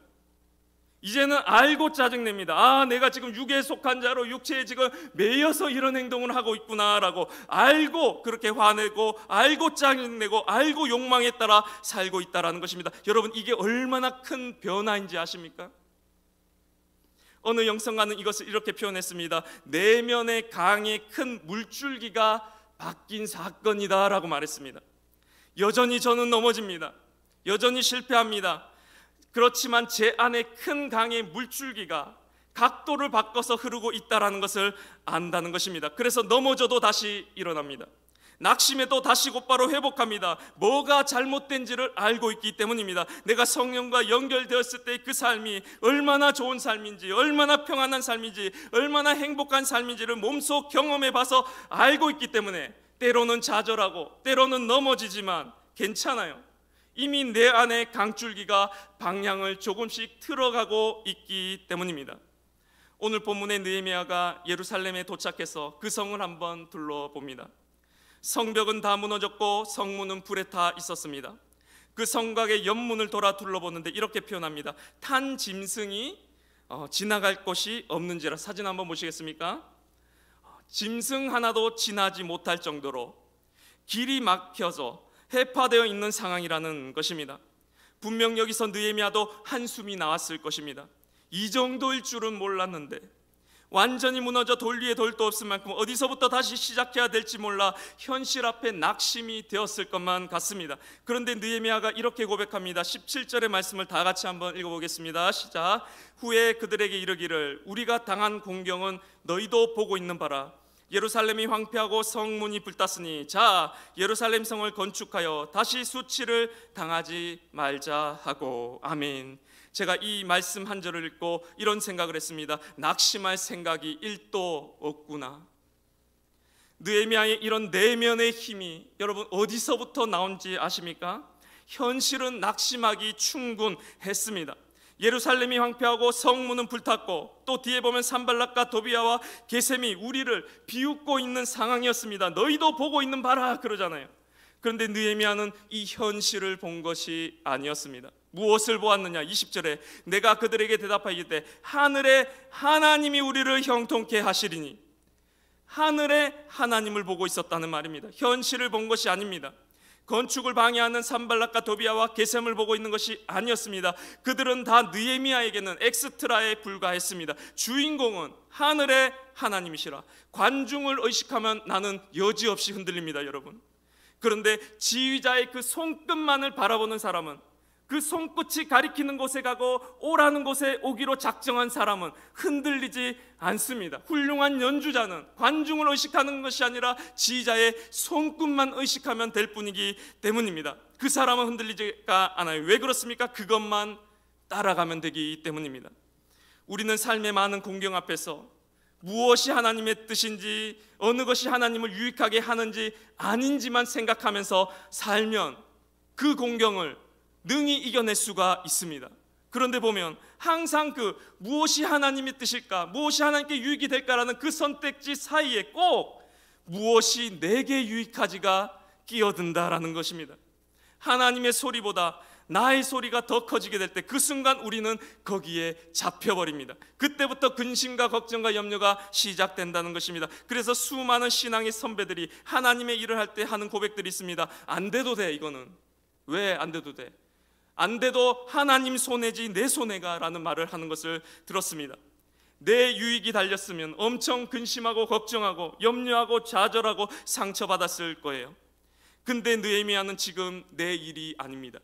Speaker 4: 이제는 알고 짜증냅니다. 아, 내가 지금 육에 속한 자로 육체에 지금 매여서 이런 행동을 하고 있구나라고 알고 그렇게 화내고, 알고 짜증내고, 알고 욕망에 따라 살고 있다라는 것입니다. 여러분, 이게 얼마나 큰 변화인지 아십니까? 어느 영성가는 이것을 이렇게 표현했습니다. 내면의 강에 큰 물줄기가 바뀐 사건이다 라고 말했습니다. 여전히 저는 넘어집니다. 여전히 실패합니다. 그렇지만 제 안에 큰 강의 물줄기가 각도를 바꿔서 흐르고 있다는 것을 안다는 것입니다. 그래서 넘어져도 다시 일어납니다. 낙심해도 다시 곧바로 회복합니다. 뭐가 잘못된지를 알고 있기 때문입니다. 내가 성령과 연결되었을 때 그 삶이 얼마나 좋은 삶인지, 얼마나 평안한 삶인지, 얼마나 행복한 삶인지를 몸소 경험해 봐서 알고 있기 때문에 때로는 좌절하고 때로는 넘어지지만 괜찮아요. 이미 내 안에 강줄기가 방향을 조금씩 틀어가고 있기 때문입니다. 오늘 본문의 느헤미야가 예루살렘에 도착해서 그 성을 한번 둘러봅니다. 성벽은 다 무너졌고 성문은 불에 타 있었습니다. 그 성곽의 옆문을 돌아 둘러보는데 이렇게 표현합니다. 탄 짐승이 지나갈 곳이 없는지라. 사진 한번 보시겠습니까? 짐승 하나도 지나지 못할 정도로 길이 막혀서 해파되어 있는 상황이라는 것입니다. 분명 여기서 느헤미야도 한숨이 나왔을 것입니다. 이 정도일 줄은 몰랐는데, 완전히 무너져 돌 위에 돌도 없을 만큼 어디서부터 다시 시작해야 될지 몰라 현실 앞에 낙심이 되었을 것만 같습니다. 그런데 느헤미야가 이렇게 고백합니다. 17절의 말씀을 다 같이 한번 읽어보겠습니다. 시작. 후에 그들에게 이르기를 우리가 당한 공경은 너희도 보고 있는 바라. 예루살렘이 황폐하고 성문이 불탔으니 자, 예루살렘 성을 건축하여 다시 수치를 당하지 말자 하고. 아멘. 제가 이 말씀 한 절을 읽고 이런 생각을 했습니다. 낙심할 생각이 1도 없구나. 느헤미야의 이런 내면의 힘이 여러분 어디서부터 나온지 아십니까? 현실은 낙심하기 충분했습니다. 예루살렘이 황폐하고 성문은 불탔고 또 뒤에 보면 산발락과 도비야와 게셈이 우리를 비웃고 있는 상황이었습니다. 너희도 보고 있는 바라 그러잖아요. 그런데 느헤미야는 이 현실을 본 것이 아니었습니다. 무엇을 보았느냐? 20절에 내가 그들에게 대답하기때 하늘의 하나님이 우리를 형통케 하시리니. 하늘의 하나님을 보고 있었다는 말입니다. 현실을 본 것이 아닙니다. 건축을 방해하는 산발락과 도비아와 게셈을 보고 있는 것이 아니었습니다. 그들은 다 느헤미야에게는 엑스트라에 불과했습니다. 주인공은 하늘의 하나님이시라. 관중을 의식하면 나는 여지없이 흔들립니다, 여러분. 그런데 지휘자의 그 손끝만을 바라보는 사람은, 그 손끝이 가리키는 곳에 가고 오라는 곳에 오기로 작정한 사람은 흔들리지 않습니다. 훌륭한 연주자는 관중을 의식하는 것이 아니라 지휘자의 손끝만 의식하면 될 뿐이기 때문입니다. 그 사람은 흔들리지가 않아요. 왜 그렇습니까? 그것만 따라가면 되기 때문입니다. 우리는 삶의 많은 공경 앞에서 무엇이 하나님의 뜻인지, 어느 것이 하나님을 유익하게 하는지 아닌지만 생각하면서 살면 그 공경을 능히 이겨낼 수가 있습니다. 그런데 보면 항상 그 무엇이 하나님의 뜻일까, 무엇이 하나님께 유익이 될까라는 그 선택지 사이에 꼭 무엇이 내게 유익하지가 끼어든다라는 것입니다. 하나님의 소리보다 나의 소리가 더 커지게 될 때 그 순간 우리는 거기에 잡혀버립니다. 그때부터 근심과 걱정과 염려가 시작된다는 것입니다. 그래서 수많은 신앙의 선배들이 하나님의 일을 할 때 하는 고백들이 있습니다. 안 돼도 돼. 이거는 왜 안 돼도 돼? 안 돼도 하나님 손해지 내 손해가 라는 말을 하는 것을 들었습니다. 내 유익이 달렸으면 엄청 근심하고 걱정하고 염려하고 좌절하고 상처받았을 거예요. 근데 느헤미야는 지금 내 일이 아닙니다.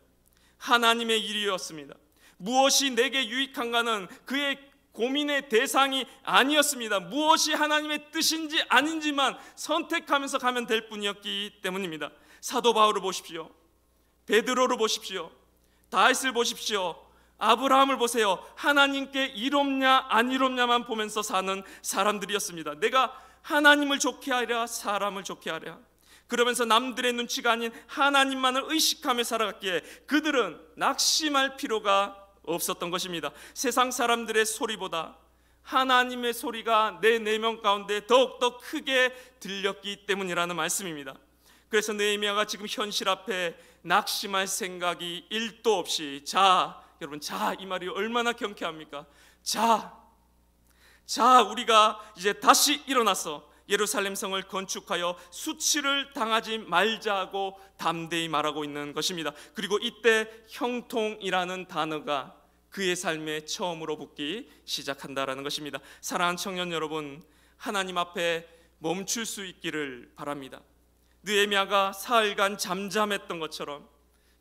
Speaker 4: 하나님의 일이었습니다. 무엇이 내게 유익한가는 그의 고민의 대상이 아니었습니다. 무엇이 하나님의 뜻인지 아닌지만 선택하면서 가면 될 뿐이었기 때문입니다. 사도 바울을 보십시오. 베드로를 보십시오. 다윗을 보십시오. 아브라함을 보세요. 하나님께 이롭냐 안 이롭냐만 보면서 사는 사람들이었습니다. 내가 하나님을 좋게 하랴 사람을 좋게 하랴, 그러면서 남들의 눈치가 아닌 하나님만을 의식하며 살아갔기에 그들은 낙심할 필요가 없었던 것입니다. 세상 사람들의 소리보다 하나님의 소리가 내 내면 가운데 더욱더 크게 들렸기 때문이라는 말씀입니다. 그래서 느헤미야가 지금 현실 앞에 낙심할 생각이 1도 없이 여러분, 이 말이 얼마나 경쾌합니까? 우리가 이제 다시 일어나서 예루살렘 성을 건축하여 수치를 당하지 말자고 담대히 말하고 있는 것입니다. 그리고 이때 형통이라는 단어가 그의 삶에 처음으로 붙기 시작한다라는 것입니다. 사랑하는 청년 여러분, 하나님 앞에 멈출 수 있기를 바랍니다. 느헤미야가 사흘간 잠잠했던 것처럼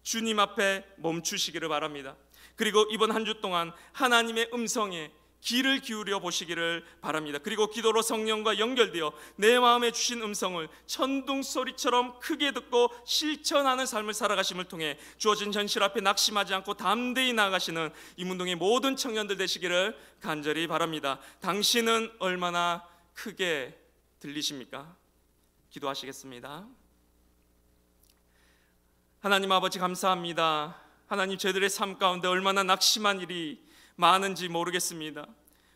Speaker 4: 주님 앞에 멈추시기를 바랍니다. 그리고 이번 한 주 동안 하나님의 음성에 귀를 기울여 보시기를 바랍니다. 그리고 기도로 성령과 연결되어 내 마음에 주신 음성을 천둥 소리처럼 크게 듣고 실천하는 삶을 살아가심을 통해 주어진 현실 앞에 낙심하지 않고 담대히 나아가시는 이문동의 모든 청년들 되시기를 간절히 바랍니다. 당신은 얼마나 크게 들리십니까? 기도하시겠습니다. 하나님 아버지, 감사합니다. 하나님, 저희들의 삶 가운데 얼마나 낙심한 일이 많은지 모르겠습니다.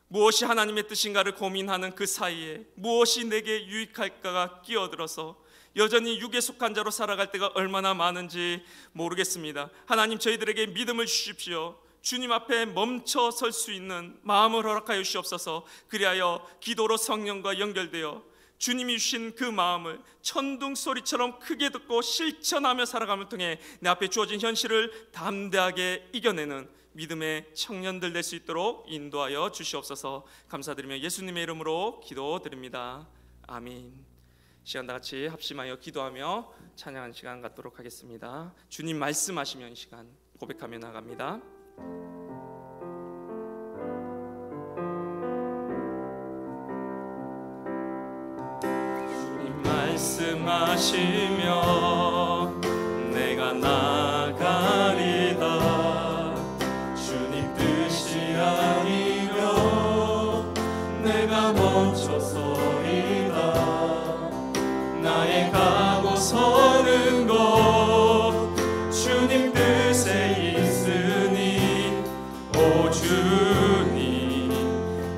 Speaker 4: 무엇이 하나님의 뜻인가를 고민하는 그 사이에 무엇이 내게 유익할까가 끼어들어서 여전히 육에 속한 자로 살아갈 때가 얼마나 많은지 모르겠습니다. 하나님, 저희들에게 믿음을 주십시오. 주님 앞에 멈춰 설 수 있는 마음을 허락하여 주시옵소서. 그리하여 기도로 성령과 연결되어 주님이 주신 그 마음을 천둥 소리처럼 크게 듣고 실천하며 살아감을 통해 내 앞에 주어진 현실을 담대하게 이겨내는 믿음의 청년들 될 수 있도록 인도하여 주시옵소서. 감사드리며 예수님의 이름으로 기도드립니다. 아멘. 시간 다 같이 합심하여 기도하며 찬양하는 시간 갖도록 하겠습니다. 주님 말씀하시면 시간 고백하며 나갑니다. 주님 말씀하시며 내가 나가리다. 주님 뜻이 아니면 내가 멈춰서리다. 나의 가고 서는 곳 주님 뜻에 있으니 오 주님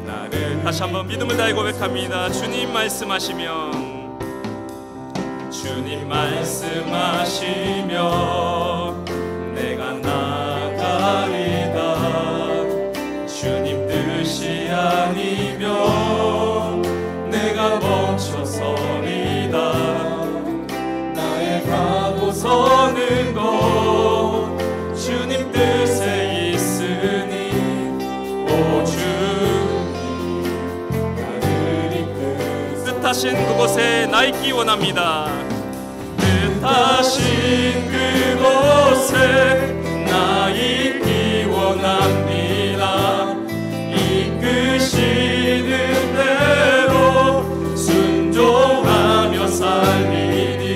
Speaker 4: 나를. 다시 한번 믿음을 다해 고백합니다. 주님 말씀하시면 주님 말씀하시며 내가 나가리다. 주님 뜻이 아니면 내가 멈춰서리다. 나의 가고 선 뜻하신 그곳에 나 있기 원합니다. 뜻하신 그곳에 나 있기 원합니다. 이끄시는 대로 순종하며 살리니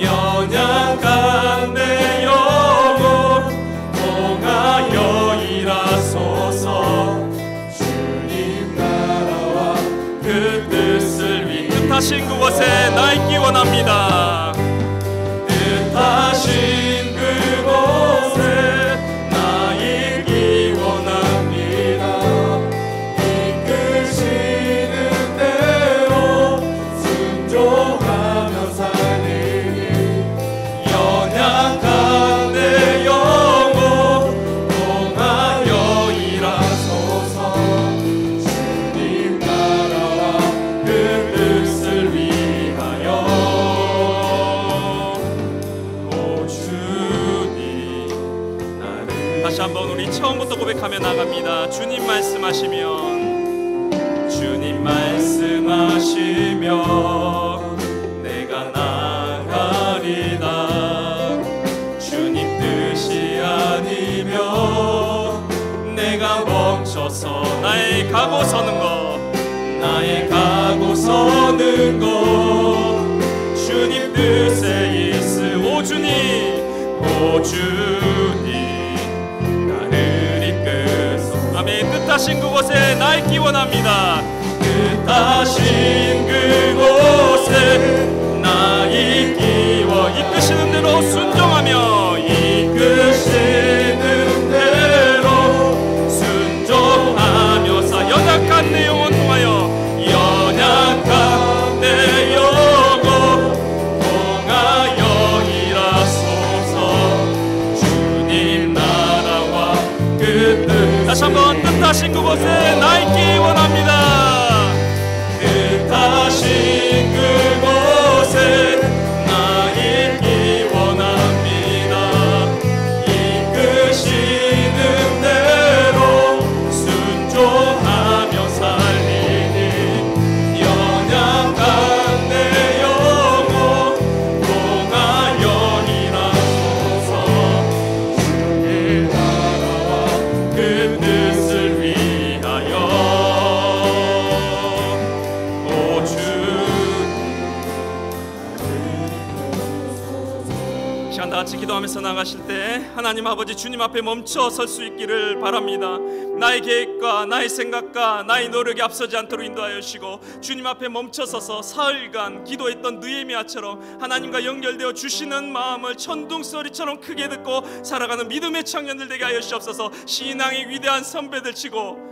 Speaker 4: 연약한 내 영혼 통하여 일하소서. 주님 나라와 그 뜻을 위해 뜻하신 그곳에 나 있기 원합니다. 뜻하신 그곳에 나 있기 원합니다. 이끄시는 대로 순종하며 살리니 연약한 내 영혼 통하여 일하소서. 주님 나라와 그 뜻을 위하여. 오 주님 나를. 다시 한번 우리 처음부터 고백하며 나갑니다. 주님 말씀하시면, 주님 말씀하시면 내가 나가리다. 주님 뜻이 아니면 내가 멈춰서 나의 가고 서는 것, 나의 가고 서는 것 주님 뜻에 있으. 오 주님, 오 주님 나를 이끄소. 아멘. 뜻하신 그곳에 나 있기 원합니다. 뜻하신 그곳에 나 있기 원. 이끄시는 대로 순종하며, 이끄시는 대로 순종하며 사. 연약한 내 영혼 통하여, 연약한 내 영혼 통하여 일하소서. 주님 나라와 그 뜻. 다시 한번 뜻하신 그곳에 나 있기 원합니다. 뜻하신 그곳에 나 있기 원합니다. 이끄시는 대로 순종하며 살리니 연약한 내 영혼 통하여 일하소서. 주의 나라와 그 뜻을 위하여. 오 주님. 시간 다 같이 기도하면서 나가실 때 하나님 아버지 주님 앞에 멈춰 설 수 있기를 바랍니다. 나의 계획과 나의 생각과 나의 노력이 앞서지 않도록 인도하여 주시고, 주님 앞에 멈춰서서 사흘간 기도했던 느헤미야처럼 하나님과 연결되어 주시는 마음을 천둥소리처럼 크게 듣고 살아가는 믿음의 청년들 되게 하여 주시옵소서. 신앙의 위대한 선배들 치고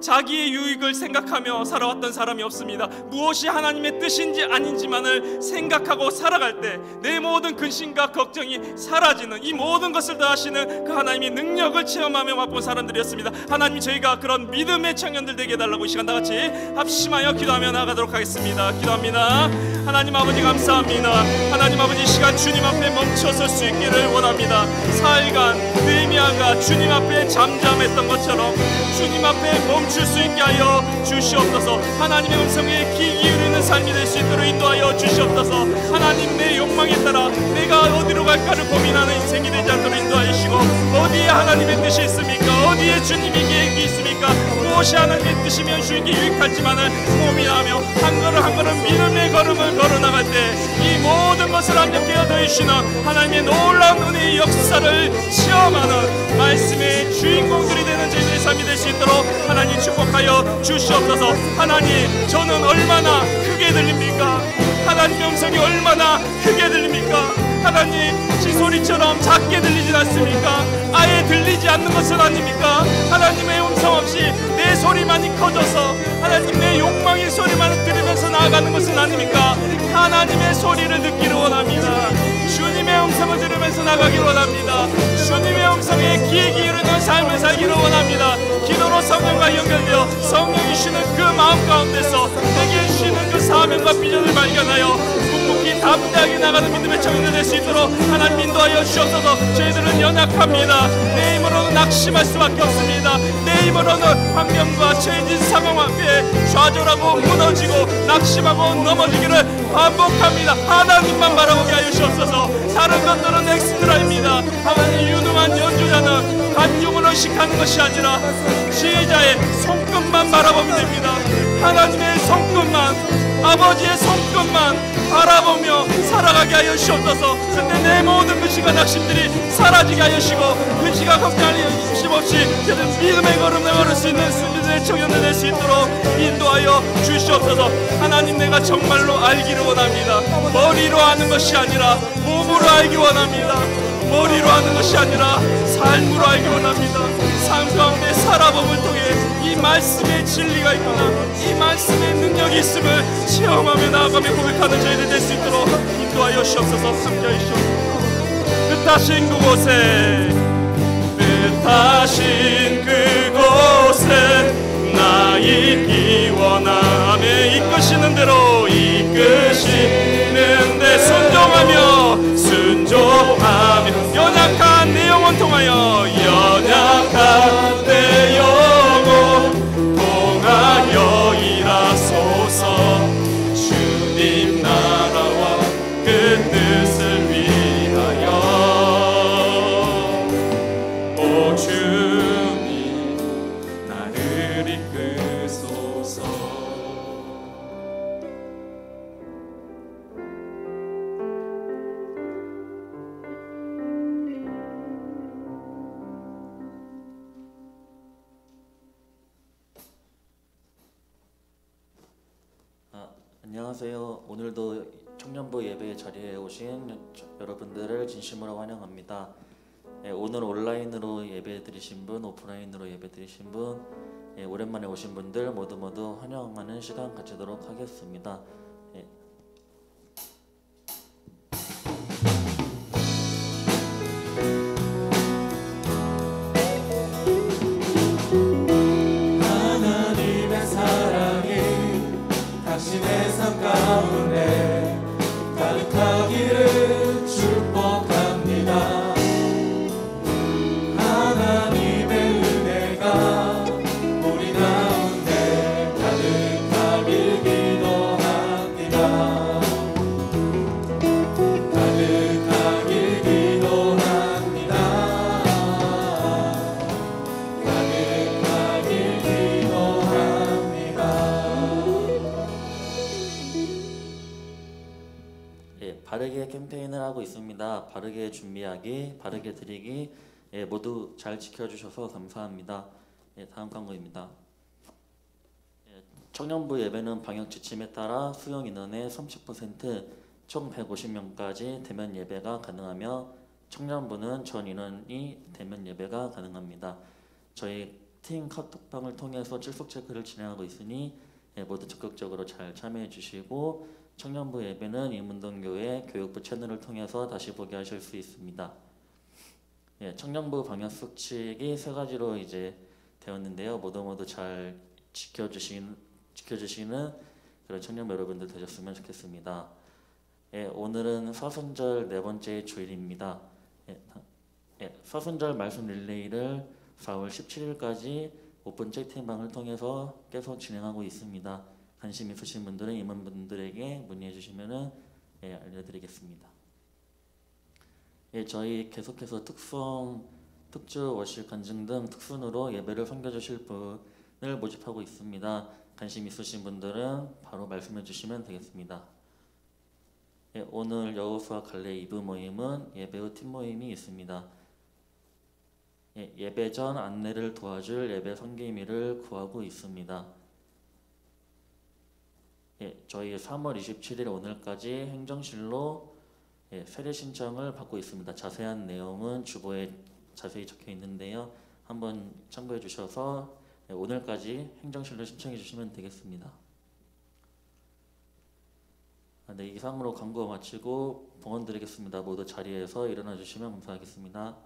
Speaker 4: 자기의 유익을 생각하며 살아왔던 사람이 없습니다. 무엇이 하나님의 뜻인지 아닌지만을 생각하고 살아갈 때 내 모든 근심과 걱정이 사라지는, 이 모든 것을 다 하시는 그 하나님의 능력을 체험하며 맛본 사람들이었습니다. 하나님, 저희가 그런 믿음의 청년들 되게 해달라고 이 시간 다 같이 합심하여 기도하며 나가도록 하겠습니다. 기도합니다. 하나님 아버지 감사합니다. 하나님 아버지, 이 시간 주님 앞에 멈춰설 수 있기를 원합니다. 사흘간 느헤미야가 주님 앞에 잠잠했던 것처럼 주님 앞에 멈출 수 있게 하여 주시옵소서. 하나님의 음성에 귀 기울이는 삶이 될 수 있도록 인도하여 주시옵소서. 하나님, 내 욕망에 따라 내가 어디로 갈까를 고민하는 인생이 되지 않도록 인도하여 주시고, 어디에 하나님의 뜻이 있습니까? 어디에 주님의 계획이 있습니까? 무엇이 하나님의 뜻이면 주님께 유익할지만을 고민하며 한 걸음 한 걸음 믿음의 걸음을 걸어나갈 때 이 모든 것을 함께 얻어 주시는 하나님의 놀라운 은혜의 역사를 체험하는 말씀의 주인공들이 되는 저희들의 삶이 될 수 있도록 하나님 축복하여 주시옵소서. 하나님, 저는 얼마나 크게 들립니까? 하나님의 음성이 얼마나 크게 들립니까? 하나님, 지소리처럼 작게 들리진 않습니까? 아예 들리지 않는 것은 아닙니까? 하나님의 음성 없이 내 소리만이 커져서 하나님, 내 욕망의 소리만 들으면서 나아가는 것은 아닙니까? 하나님의 소리를 듣기를 원합니다. 주님의 음성을 들으면서 나가기를 원합니다. 주님의 음성에 귀에 기울이는 삶을 살기를 원합니다. 기도로 성령과 연결되어 성령이 주시는 그 마음 가운데서 내게 주시는 그 사명과 비전을 발견하여 묵묵히 담대하게 나가는 믿음의 청년이 될 수 있도록 하나님 인도하여 주옵소서. 저희들은 연약합니다. 내 힘으로는 낙심할 수밖에 없습니다. 내 힘으로는 환경과 처해진 상황 앞에 좌절하고 무너지고 낙심하고 넘어지기를 반복합니다. 하나님만 바라보게 하여 주옵소서. 다른 것들은 엑스트라입니다. 하나님 유능한 연주자는 간중을 의식하는 것이 아니라 지휘자의 손끝만 바라보면 됩니다. 하나님의 손끝만, 아버지의 손끝만 바라보며 살아가게 하여 주옵소서. 근데 내 모든 근심과 낙심들이 사라지게 하여 주시고 근심과 걱정할 힘 없이 믿음의 걸음을 걸을 수 있는 수비들의 청년을 낼 수 있도록 인도하여 주시옵소서. 하나님, 내가 정말로 알기를 원합니다. 머리로 아는 것이 아니라 몸으로 알기 원합니다. 머리로 아는 것이 아니라 삶으로 알기 원합니다. 삶 가운데 살아봄을 통해 이 말씀의 진리가 있구나, 이 말씀의 능력이 있음을 체험하며 나아가며 고백하는 저희들 될 수 있도록 인도하여 주옵소서. 함께하여 주옵소서. 뜻하신 그곳에 나 있기 원함에 이끄시는 대로 이끄시는 데 순종하며 연약한 내 영혼 통하여 연약한 내 영혼 통하여 일하소서. 주님 나라와 그 뜻을 위하여 오 주님 나를 이끄소서.
Speaker 5: 안녕하세요. 오늘도 청년부 예배 자리에 오신 여러분들을 진심으로 환영합니다. 오늘 온라인으로 예배 드리신 분, 오프라인으로 예배 드리신 분, 오랜만에 오신 분들 모두 환영하는 시간 가지도록 하겠습니다.
Speaker 2: 하나님의 사랑이 당신의 삶 가운데 가득하기를 축복합니다. 하나님의 은혜가 우리 가운데 가득하길 기도합니다. 가득하길 기도합니다. 가득하길 기도합니다.
Speaker 5: 바르게 캠페인을 하고 있습니다. 바르게 준비하기, 바르게 드리기, 모두 잘 지켜주셔서 감사합니다. 다음 광고입니다. 청년부 예배는 방역 지침에 따라 수용 인원의 30% 총 150명까지 대면 예배가 가능하며 청년부는 전 인원이 대면 예배가 가능합니다. 저희 팀 카톡방을 통해서 출석 체크를 진행하고 있으니 모두 적극적으로 잘 참여해 주시고 청년부 예배는 임운동교회 교육부 채널을 통해서 다시 보게 하실 수 있습니다. 청년부 방역 수칙이 세 가지로 이제 되었는데요. 모두 잘 지켜주시는 그런 청년부 여러분들 되셨으면 좋겠습니다. 오늘은 사순절 네 번째 주일입니다. 사순절 말씀 릴레이를 4월 17일까지 오픈 채팅방을 통해서 계속 진행하고 있습니다. 관심 있으신 분들은 임원분들에게 문의해 주시면 알려드리겠습니다. 저희 계속해서 특송, 특주, 워십, 간증 등 특순으로 예배를 섬겨주실 분을 모집하고 있습니다. 관심 있으신 분들은 바로 말씀해 주시면 되겠습니다. 오늘 여호수아 갈래 2부 모임은 예배 후 팀 모임이 있습니다. 예배 전 안내를 도와줄 예배 섬김이를 구하고 있습니다. 저희 3월 27일 오늘까지 행정실로 세례 신청을 받고 있습니다. 자세한 내용은 주보에 자세히 적혀 있는데요. 한번 참고해 주셔서 오늘까지 행정실로 신청해 주시면 되겠습니다. 이상으로 광고 마치고 봉헌 드리겠습니다. 모두 자리에서 일어나 주시면 감사하겠습니다.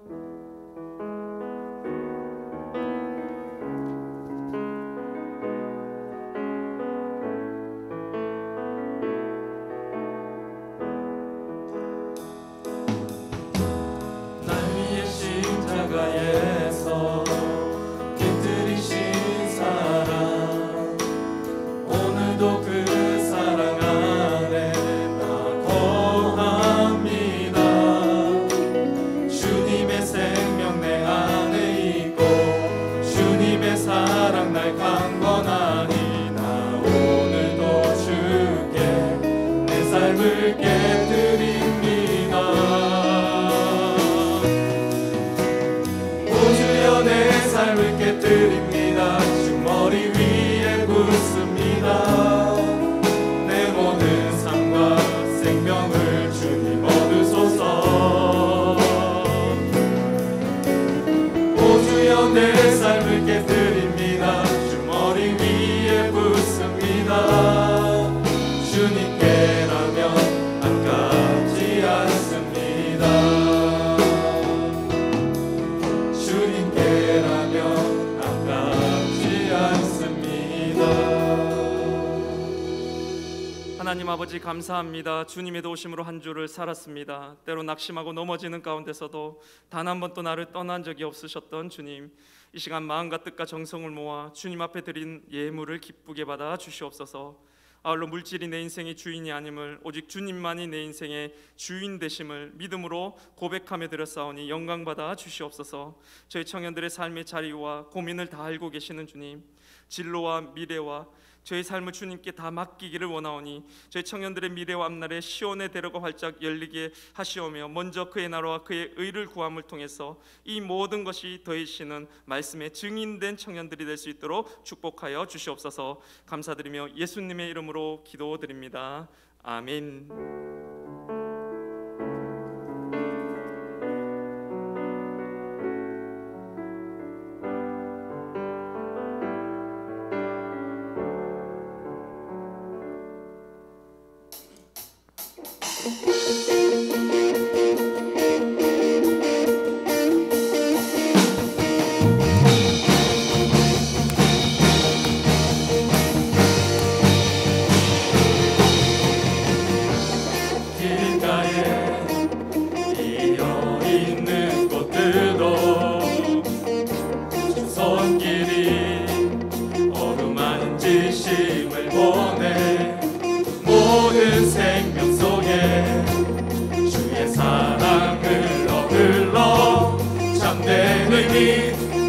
Speaker 2: 드립니다. 주 머리 위에 붓습니다. 내 모든 삶과 생명을 주님 얻으소서. 오 주여 내 삶을 깨뜨립니다. 주 머리 위에 붓습니다. 주님께라면 아깝지 않습니다. 주님께라면 아깝지 않습니다.
Speaker 4: 하나님 아버지 감사합니다. 주님의 도우심으로 한 주를 살았습니다. 때로 낙심하고 넘어지는 가운데서도 단 한 번도 나를 떠난 적이 없으셨던 주님, 이 시간 마음과 뜻과 정성을 모아 주님 앞에 드린 예물을 기쁘게 받아 주시옵소서. 아울러 물질이 내 인생의 주인이 아님을, 오직 주님만이 내 인생의 주인 되심을 믿음으로 고백하며 드렸사오니 영광받아 주시옵소서. 저희 청년들의 삶의 자리와 고민을 다 알고 계시는 주님, 진로와 미래와 저희 삶을 주님께 다 맡기기를 원하오니 저희 청년들의 미래와 앞날에 시온의 대로가 활짝 열리게 하시오며, 먼저 그의 나라와 그의 의를 구함을 통해서 이 모든 것이 더해지시는 말씀에 증인된 청년들이 될 수 있도록 축복하여 주시옵소서. 감사드리며 예수님의 이름으로 기도드립니다. 아멘.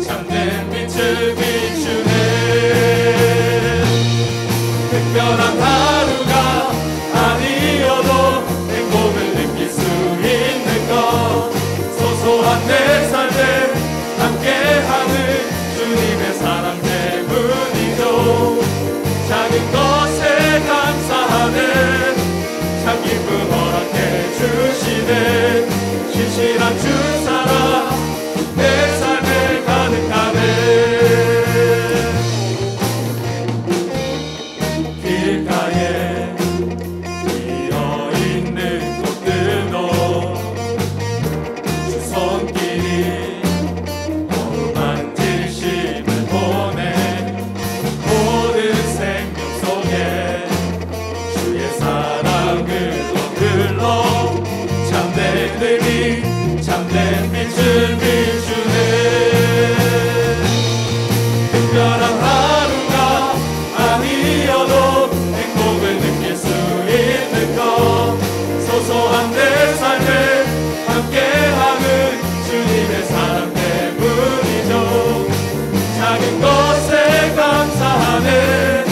Speaker 2: 참된 빛을 비추네. 특별한 하루가 아니어도 행복을 느낄 수 있는 것, 소소한 내 삶에 함께하는 주님의 사랑 때문이죠. 작은 것에 감사하네. 참 기쁨 허락해 주시네. 신실한 주 사랑 내 삶에 가득하네. 길가에 피어있는 꽃들도 주 손길이 어루만 질심을 보내. 모든 생명 속에 주의 사랑을 얻으러 참된 의미 참된 빛을 비추네. 특별한 하루가 아니어도 행복을 느낄 수 있는 것, 소소한 내 삶에 함께하는 주님의 사랑 때문이죠. 작은 것에 감사하네.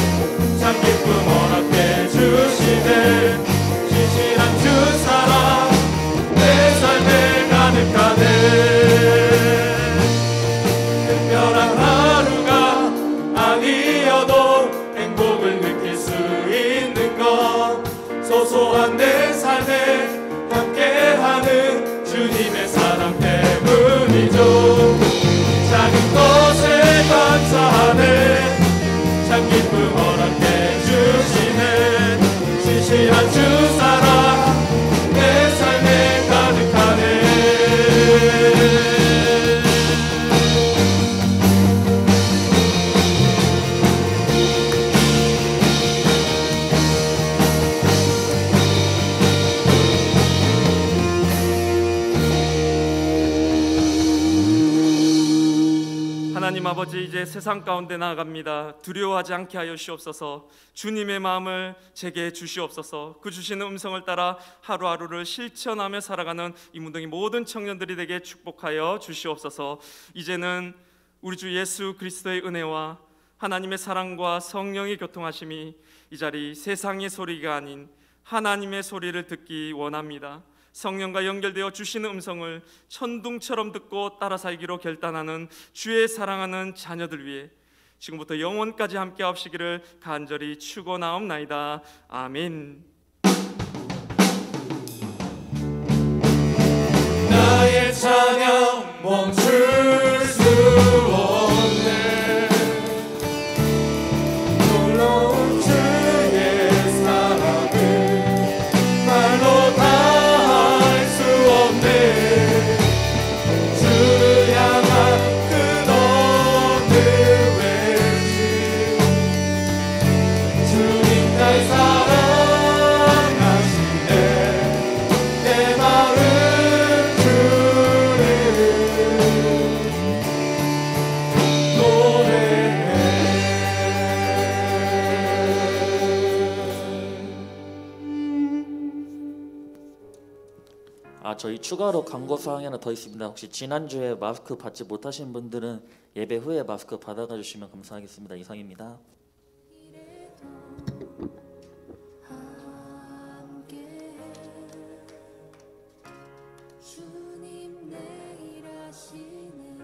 Speaker 2: 참 기쁨 허락해 주시네. 신실한 주 사랑 내 삶에 가득하네. 특별한 하루가 아니어도 행복을 느낄 수 있는 것, 소소한 내 삶에 함께하는 주님의 사랑 때문이죠. 작은 것에 감사하네. 참 기쁨 허락해 주시네. 신실한 주 사랑 내 삶에 가득하네.
Speaker 4: 하나님 아버지, 이제 세상 가운데 나아갑니다. 두려워하지 않게 하여 주시옵소서. 주님의 마음을 제게 주시옵소서. 그 주시는 음성을 따라 하루하루를 실천하며 살아가는 이 무등의 모든 청년들이 되게 축복하여 주시옵소서. 이제는 우리 주 예수 그리스도의 은혜와 하나님의 사랑과 성령의 교통하심이 이 자리 세상의 소리가 아닌 하나님의 소리를 듣기 원합니다. 성령과 연결되어 주시는 음성을 천둥처럼 듣고 따라 살기로 결단하는 주의 사랑하는 자녀들 위해 지금부터 영원까지 함께 하시기를 간절히 축원하옵나이다. 아멘.
Speaker 2: 나의 찬양 멈출 수 없네. 놀라운 주의 사랑을 말로 다 할 수 없네. 주를 향한 끝없는 외침, 주님 날 사랑하시네. 내 마음
Speaker 5: 저희 추가로 광고 사항이 하나 더 있습니다. 혹시 지난주에 마스크 받지 못하신 분들은 예배 후에 마스크 받아가 주시면 감사하겠습니다. 이상입니다.
Speaker 6: 주님 내일 하시네.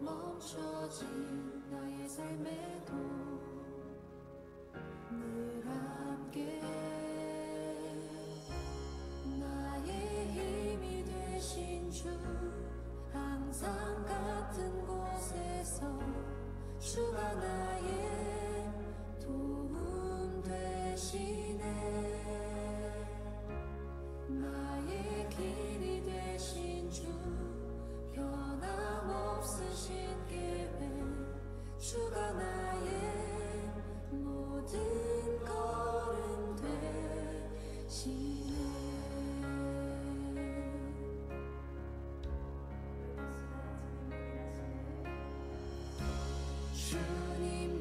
Speaker 6: 멈춰진 나의 삶에도 늘 함께 나의 힘이 되신 주, 항상 같은 곳에서 주가 나의 도움 되시네. 나의 길이 되신 주, 변함없으신 계획, 주가 나의 모든 걸음 되시네. 주님